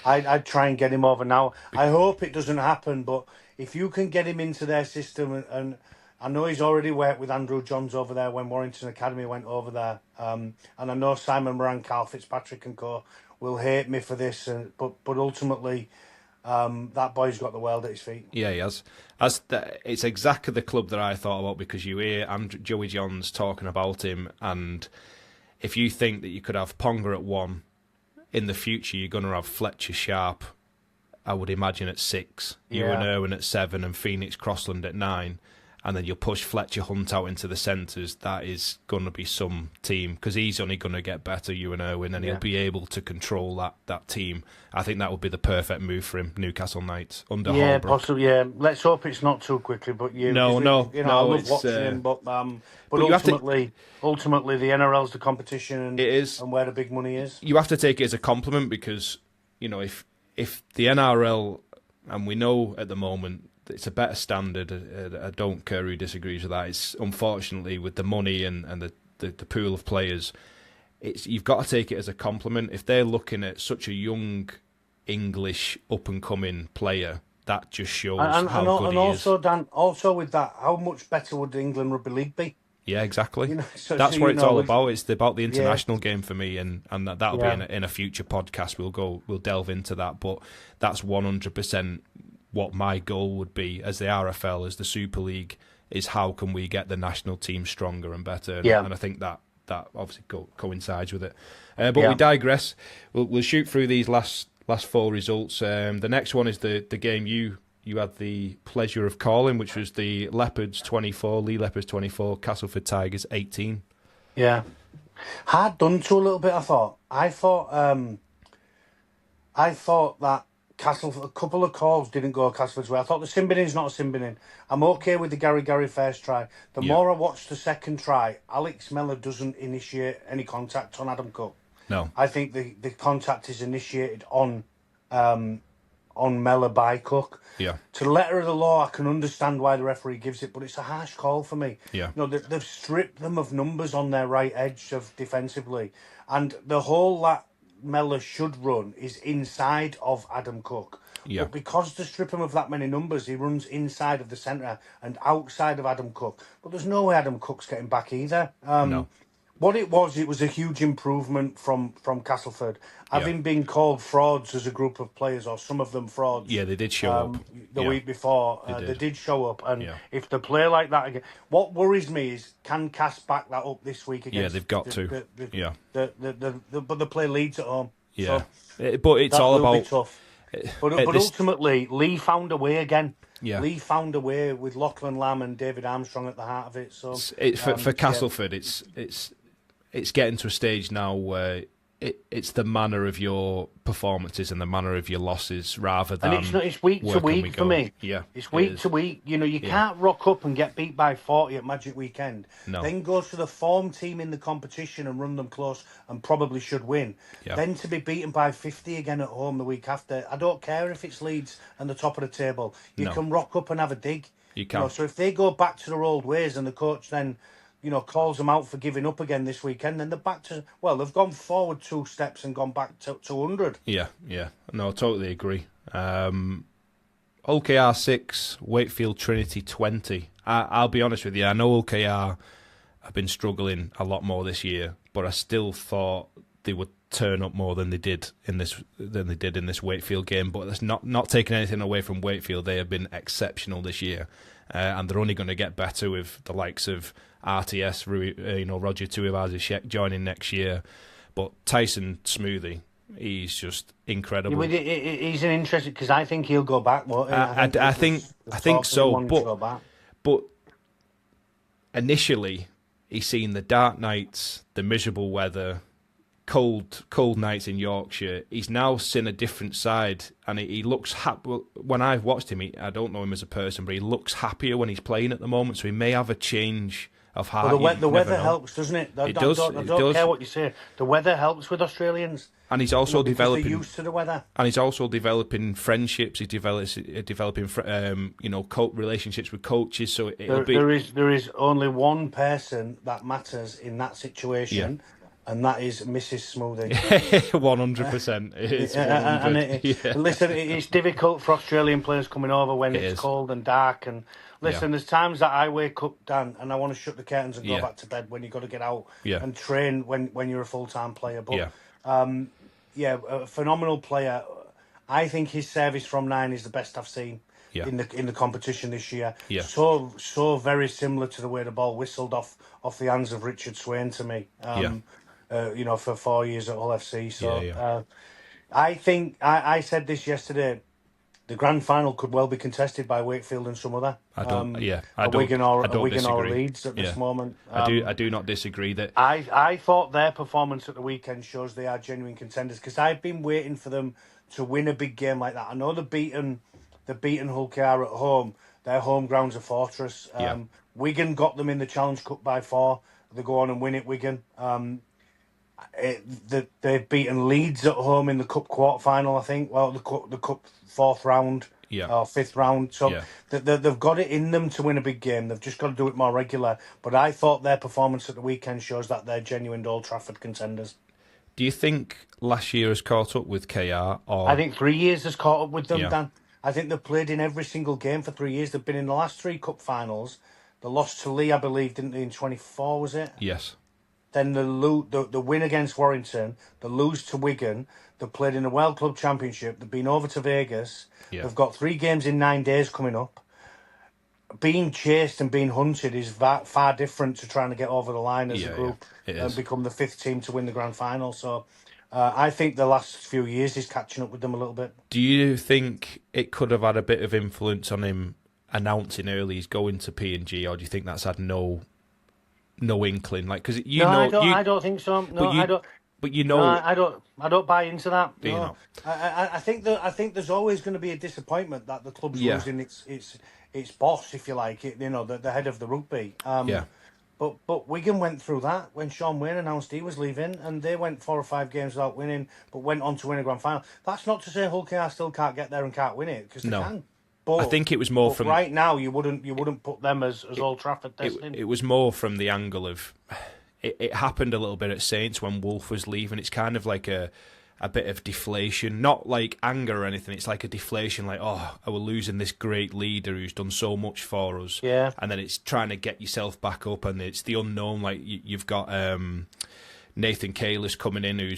I'd try and get him over now. I hope it doesn't happen, but if you can get him into their system and I know he's already worked with Andrew Johns over there when Warrington Academy went over there. And I know Simon Moran, Carl Fitzpatrick and co will hate me for this. But ultimately, that boy's got the world at his feet. Yeah, he has. It's exactly the club that I thought about because you hear Joey Johns talking about him. And if you think that you could have Ponga at 1, in the future you're going to have Fletcher Sharp, I would imagine, at 6, Ewan Irwin at 7 and Phoenix Crossland at 9. and then you'll push Fletcher Hunt out into the centres, that is going to be some team, because he's only going to get better, Ewan Irwin, and he'll be able to control that team. I think that would be the perfect move for him, Newcastle Knights, under Holbrook. Possibly, let's hope it's not too quickly, but I love watching him, but ultimately the NRL's the competition, and it is, and where the big money is. You have to take it as a compliment, because, if the NRL, and we know at the moment, it's a better standard. I don't care who disagrees with that. It's unfortunately with the money and the pool of players, you've got to take it as a compliment. If they're looking at such a young English up and coming player, that just shows how good he is. And Dan, also with that, how much better would the England Rugby League be? Yeah, exactly. That's what it's all about. It's about the international game for me, and that'll be in a future podcast. We'll delve into that, but that's 100% what my goal would be as the RFL, as the Super League, is how can we get the national team stronger and better? And I think that obviously coincides with it. But we digress. We'll shoot through these last 4 results. The next one is the game you had the pleasure of calling, which was the Leopards 24, Lee Leopards 24, Castleford Tigers 18. Yeah. Hard done to a little bit, I thought. I thought that Castleford, a couple of calls didn't go Castleford's way. I thought the sin binning's not a sin binning. I'm okay with the Gary first try. The more I watched the second try, Alex Mellor doesn't initiate any contact on Adam Cooke. No. I think the contact is initiated on Mellor by Cooke. Yeah. To the letter of the law, I can understand why the referee gives it, but it's a harsh call for me. Yeah. They've stripped them of numbers on their right edge of defensively, and the hole that Mellor should run is inside of Adam Cooke. Yeah. But because they strip him of that many numbers, he runs inside of the centre and outside of Adam Cooke. But there's no way Adam Cooke's getting back either. No. What it was a huge improvement from Castleford. Having been called frauds as a group of players, or some of them frauds. Yeah, they did show up. The week before. They did show up. And if they play like that again... What worries me is, can Cass back that up this week against... Yeah, they've got to. But they play Leeds at home. Yeah. So but it's all about... Be tough. But ultimately, Lee found a way again. Yeah. Lee found a way with Lachlan Lamb and David Armstrong at the heart of it. So for Castleford, it's getting to a stage now where it's the manner of your performances and the manner of your losses rather than... And it's week to week for me. Yeah, it's week to week. You can't rock up and get beat by 40 at Magic Weekend. No. Then go to the form team in the competition and run them close and probably should win. Yeah. Then to be beaten by 50 again at home the week after. I don't care if it's Leeds and the top of the table. You can rock up and have a dig. You can. So if they go back to their old ways and the coach then... calls them out for giving up again this weekend, then they're back to... Well, they've gone forward 2 steps and gone back to 200. Yeah. No, I totally agree. OKR 6, Wakefield Trinity 20. I'll be honest with you, I know OKR have been struggling a lot more this year, but I still thought they would turn up more than they did in this Wakefield game. But that's not taking anything away from Wakefield. They have been exceptional this year. And they're only going to get better with the likes of RTS, Roger Tuivasa joining next year. But Tyson Smoothie, he's just incredible. Yeah, he's an interesting, because I think he'll go back. I think so. But initially, he's seen the dark nights, the miserable weather, cold nights in Yorkshire. He's now seen a different side, and he looks happy. When I've watched him, I don't know him as a person, but he looks happier when he's playing at the moment. So he may have a change of heart. Well, the weather helps, doesn't it? I don't care what you say. The weather helps with Australians. And he's also developing. They're used to the weather. And he's also developing friendships. He's developing relationships with coaches. So there is only one person that matters in that situation. Yeah. And that is Mrs. Smoothie. 100%. Listen, it's difficult for Australian players coming over when it's cold and dark. And listen, there's times that I wake up, Dan, and I want to shut the curtains and go back to bed when you've got to get out and train when you're a full-time player. But, a phenomenal player. I think his service from 9 is the best I've seen in the competition this year. Yeah. So very similar to the way the ball whistled off the hands of Richard Swain to me. For 4 years at Hull FC. So I think I said this yesterday. the grand final could well be contested by Wakefield and some other. Wigan or a Leeds at this moment. I do not disagree that. I thought their performance at the weekend shows they are genuine contenders, because I've been waiting for them to win a big game like that. I know they've beaten Hull KR at home. Their home ground's a fortress. Wigan got them in the Challenge Cup by 4. They go on and win it, Wigan. They've beaten Leeds at home in the Cup quarter-final, I think. Well, the Cup 4th round or 5th round. So they've got it in them to win a big game. They've just got to do it more regular. But I thought their performance at the weekend shows that they're genuine Old Trafford contenders. Do you think last year has caught up with KR? Or... I think 3 years has caught up with them, Dan. I think they've played in every single game for 3 years. They've been in the last 3 cup finals. They lost to Lee, I believe, didn't they, in 24, was it? Yes. Then the win against Warrington, the lose to Wigan. They've played in the World Club Championship. They've been over to Vegas. Yeah. They've got 3 games in 9 days coming up. Being chased and being hunted is far different to trying to get over the line as a group and become the 5th team to win the grand final. So I think the last few years is catching up with them a little bit. Do you think it could have had a bit of influence on him announcing early he's going to P&G, or do you think that's had no inkling? Like, because I don't think so. No, I don't. But I don't buy into that. No. I think there's always going to be a disappointment that the club's losing its boss, if you like, the head of the rugby. But Wigan went through that when Sean Wayne announced he was leaving, and they went 4 or 5 games without winning, but went on to win a grand final. That's not to say Hull KR still can't get there and can't win it, because they can. But, I think it was more from right now. You wouldn't put them as Old Trafford destined. It was more from the angle of it happened a little bit at Saints when Wolf was leaving. It's kind of like a bit of deflation, not like anger or anything. It's like a deflation, like, oh, we're losing this great leader who's done so much for us. Yeah. And then it's trying to get yourself back up, and it's the unknown. Like you've got Nathan Kalis coming in,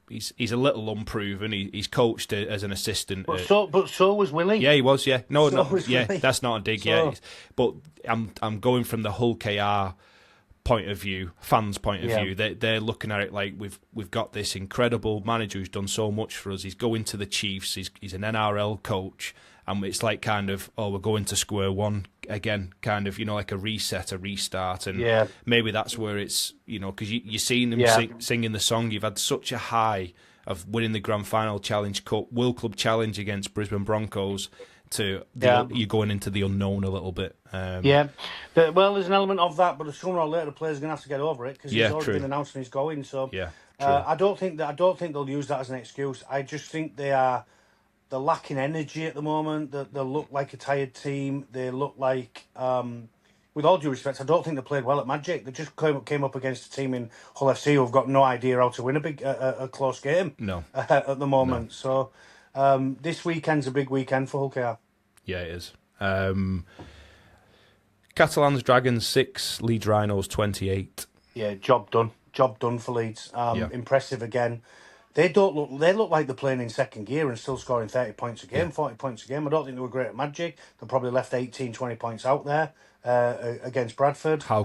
He's a little unproven. He's coached as an assistant. But so was Willie. Yeah, he was. Yeah, Willie. That's not a dig. So. Yeah, but I'm going from the Hull KR point of view, fans' point of view. They're looking at it like we've got this incredible manager who's done so much for us. He's going to the Chiefs. He's an NRL coach, and it's like kind of we're going to square one again, kind of like a reset, a restart, and maybe that's where it's because you're seeing them singing the song. You've had such a high of winning the Grand Final Challenge Cup, World Club Challenge against Brisbane Broncos. You're going into the unknown a little bit. Well, there's an element of that, but sooner or later the player's going to have to get over it because he's already been announced and he's going. So I don't think they'll use that as an excuse. I just think they're lacking energy at the moment. They look like a tired team. They look like, with all due respect, I don't think they played well at Magic. They just came up against a team in Hull FC who've got no idea how to win a close game. No, at the moment. No. So this weekend's a big weekend for Hull KR. Yeah, it is. Catalans Dragons 6, Leeds Rhinos 28. Yeah, job done for Leeds. Impressive again. They look like they're playing in second gear and still scoring 30 points a game, 40 points a game. I don't think they were great at Magic. They probably left 18, 20 points out there against Bradford. How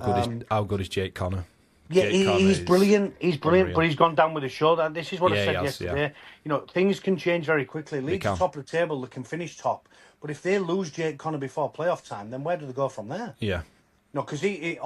good is Jake Connor? Yeah, he's brilliant. He's brilliant, but he's gone down with a shoulder. This is what I said yesterday. Yeah. Things can change very quickly. Leeds are top of the table. They can finish top. But if they lose Jake Connor before playoff time, then where do they go from there? Yeah. No, because he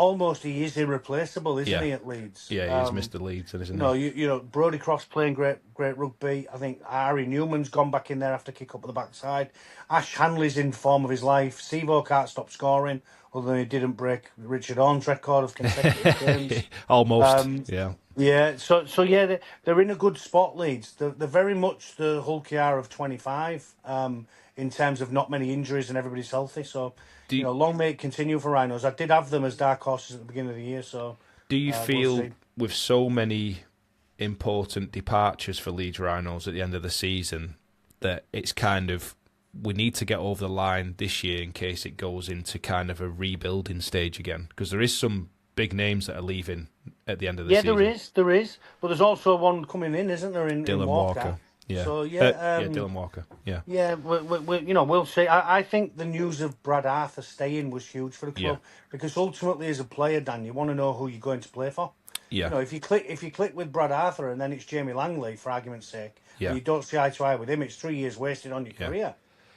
is irreplaceable, isn't he, at Leeds? Yeah, he's Mr. Leeds, isn't he? Brodie Croft's playing great rugby. I think Harry Newman's gone back in there after kick up at the backside. Ash Hanley's in form of his life. Sevo can't stop scoring, although he didn't break Richard Horne's record of consecutive games. Almost, Yeah, so they're in a good spot, Leeds. They're very much the Hull KR of 25 in terms of not many injuries and everybody's healthy. So, long may it continue for Rhinos. I did have them as dark horses at the beginning of the year. So, do you feel with so many important departures for Leeds Rhinos at the end of the season that it's kind of we need to get over the line this year in case it goes into kind of a rebuilding stage again? Because there is some big names that are leaving at the end of the season. Yeah, there is. But there's also one coming in, isn't there, in Walker? Yeah. So Dylan Walker. Yeah. Yeah, we'll see. I think the news of Brad Arthur staying was huge for the club because ultimately, as a player, Dan, you want to know who you're going to play for. Yeah. If you click with Brad Arthur and then it's Jamie Langley, for argument's sake, and you don't see eye to eye with him, it's 3 years wasted on your career.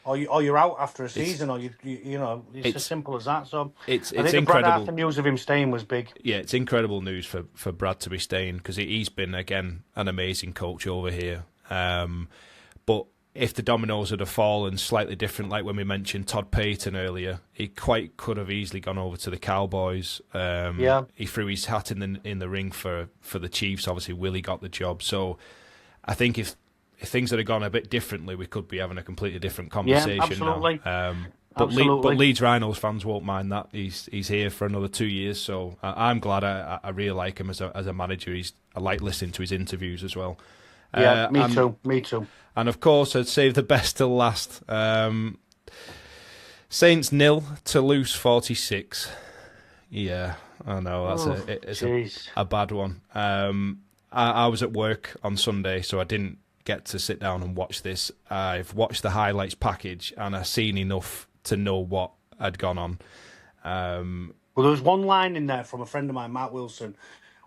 or you're out after a season, or you know, it's as simple as that. So it's I think incredible. The Brad Arthur news of him staying was big. Yeah, it's incredible news for Brad to be staying, because he's been, again, an amazing coach over here. But if the dominoes had fallen slightly different, like when we mentioned Todd Payton earlier, he quite could have easily gone over to the Cowboys. He threw his hat in the ring for the Chiefs. Obviously, Willie got the job. So I think if things had gone a bit differently, we could be having a completely different conversation. Yeah, absolutely. Now. But Leeds Rhinos fans won't mind that. He's here for another 2 years, so I'm glad. I really like him as a manager. I like listening to his interviews as well. Yeah, me too. And of course, I'd save the best till last. Saints 0, Toulouse 46. Yeah, I know it's a bad one. I was at work on Sunday, so I didn't get to sit down and watch this. I've watched the highlights package, and I've seen enough to know what had gone on. Well, there was one line in there from a friend of mine, Matt Wilson,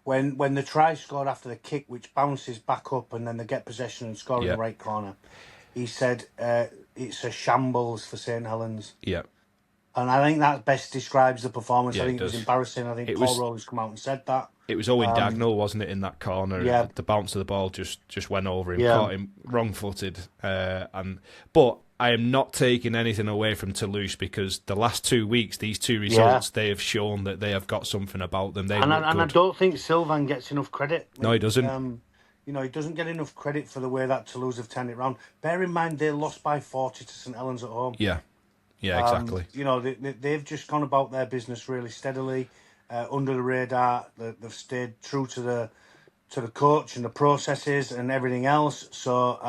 when the try scored after the kick, which bounces back up and then they get possession and score in the right corner. He said it's a shambles for St Helens. Yeah. And I think that best describes the performance. Yeah, I think it was embarrassing. I think Paul Rowley's come out and said that. It was Owen Dagnall, wasn't it, in that corner? Yeah. The bounce of the ball just went over him, caught him wrong-footed. But I am not taking anything away from Toulouse, because the last 2 weeks, these two results, they have shown that they have got something about them. I don't think Sylvain gets enough credit. No, he doesn't. He doesn't get enough credit for the way that Toulouse have turned it around. Bear in mind, they lost by 40 to St Helens at home. Yeah, exactly. They've just gone about their business really steadily, under the radar. They've stayed true to the coach and the processes and everything else. So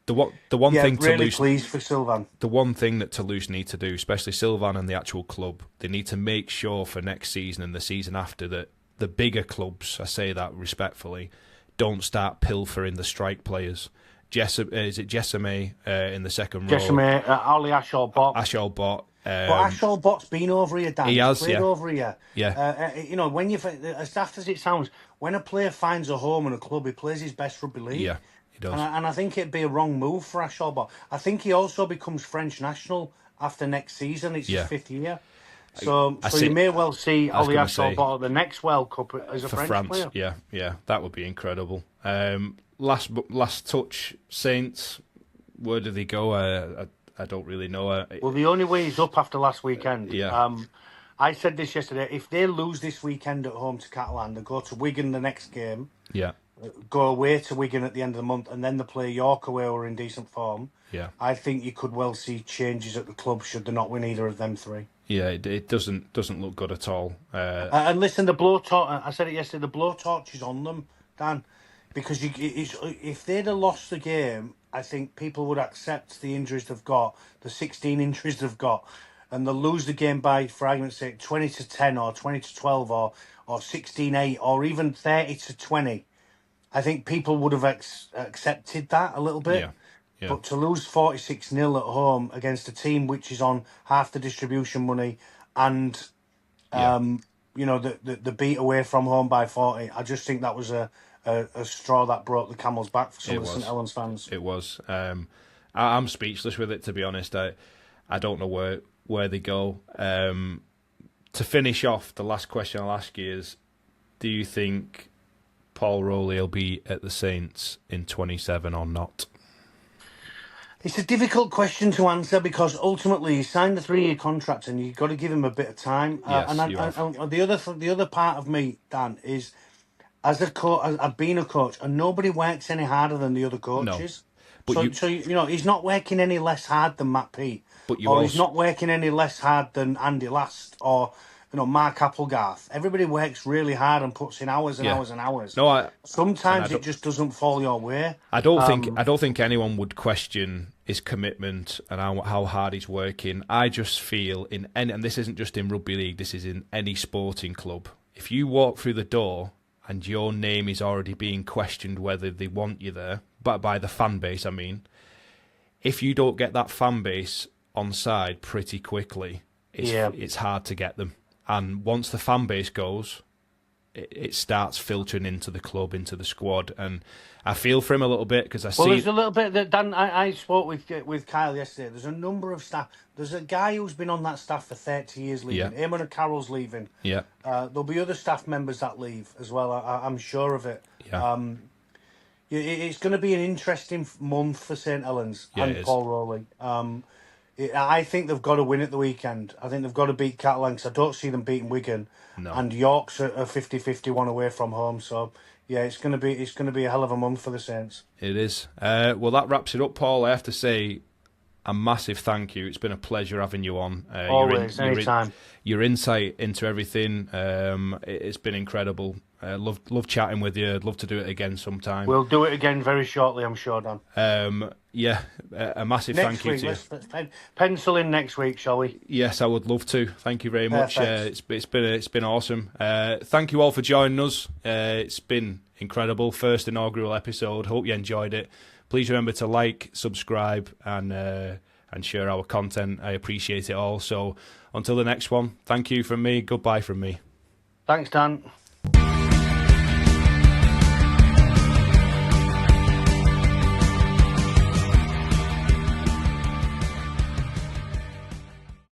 the one thing really Toulouse, pleased for Sylvain. The one thing that Toulouse need to do, especially Sylvain and the actual club, they need to make sure for next season and the season after that the bigger clubs, I say that respectfully, don't start pilfering the strike players. Is it Jessame in the second row? Jessame, Ali Ashall-Bott. Ashall-Bott. But Ashall-Bott's been over here, Dan. He has, played over here. Yeah. When as daft as it sounds, when a player finds a home in a club, he plays his best rugby league. Yeah, he does. And I think it'd be a wrong move for Ashall-Bott. I think he also becomes French national after next season. It's his 5th year. So you may well see Ali Ashall-Bott at the next World Cup as a French player. Yeah, that would be incredible. Last touch, Saints. Where do they go? I don't really know. Well, the only way he's up after last weekend. Yeah. I said this yesterday. If they lose this weekend at home to Catalan, they go to Wigan the next game. Yeah. Go away to Wigan at the end of the month, and then they play York away, who are in decent form. Yeah. I think you could well see changes at the club should they not win either of them three. Yeah, it doesn't look good at all. And listen, the blowtorch. I said it yesterday. The blowtorch is on them, Dan, because if they'd have lost the game, I think people would accept the injuries they've got, the 16 injuries they've got, and they'll lose the game by, for argument's sake, 20-10 or 20-12 or 16-8 or even 30-20. I think people would have accepted that a little bit. Yeah. But to lose 46-0 at home against a team which is on half the distribution money and, the beat away from home by 40, I just think that was a straw that broke the camel's back for some of the St Helens fans. It was. I'm speechless with it, to be honest. I don't know where they go. To finish off, the last question I'll ask you is, do you think Paul Rowley will be at the Saints in 27 or not? It's a difficult question to answer because ultimately he signed a 3-year contract and you've got to give him a bit of time. Yes, and the other part of me, Dan, is as a coach, I've been a coach, and nobody works any harder than the other coaches. No. But he's not working any less hard than Matt Peat, he's not working any less hard than Andy Last or Mark Applegarth. Everybody works really hard and puts in hours and hours and hours. No, sometimes it just doesn't fall your way. I don't think anyone would question his commitment and how hard he's working. I just feel and this isn't just in rugby league, this is in any sporting club. If you walk through the door and your name is already being questioned whether they want you there, but by the fan base, I mean, if you don't get that fan base on side pretty quickly, it's hard to get them. And once the fan base goes, it starts filtering into the club, into the squad, and I feel for him a little bit because I see. Well, there's a little bit that Dan. I spoke with Kyle yesterday. There's a number of staff. There's a guy who's been on that staff for 30 years leaving. Yeah. Eamon Carroll's leaving. Yeah. There'll be other staff members that leave as well. I'm sure of it. Yeah. It's going to be an interesting month for St Helens and Paul Rowley. I think they've got to win at the weekend. I think they've got to beat Catalan because I don't see them beating Wigan. No. And York's a 50-50 one away from home. So yeah, it's going to be a hell of a month for the Saints. It is. Well, that wraps it up, Paul. I have to say a massive thank you. It's been a pleasure having you on. Always, anytime. Your insight into everything, it's been incredible. Love chatting with you. I'd love to do it again sometime. We'll do it again very shortly, I'm sure, Dan. A massive thank you to you. Let's pencil in next week, shall we? Yes, I would love to. Thank you very much. It's been awesome. Thank you all for joining us. It's been incredible. First inaugural episode. Hope you enjoyed it. Please remember to like, subscribe, and share our content. I appreciate it all. So until the next one, thank you from me. Goodbye from me. Thanks, Dan.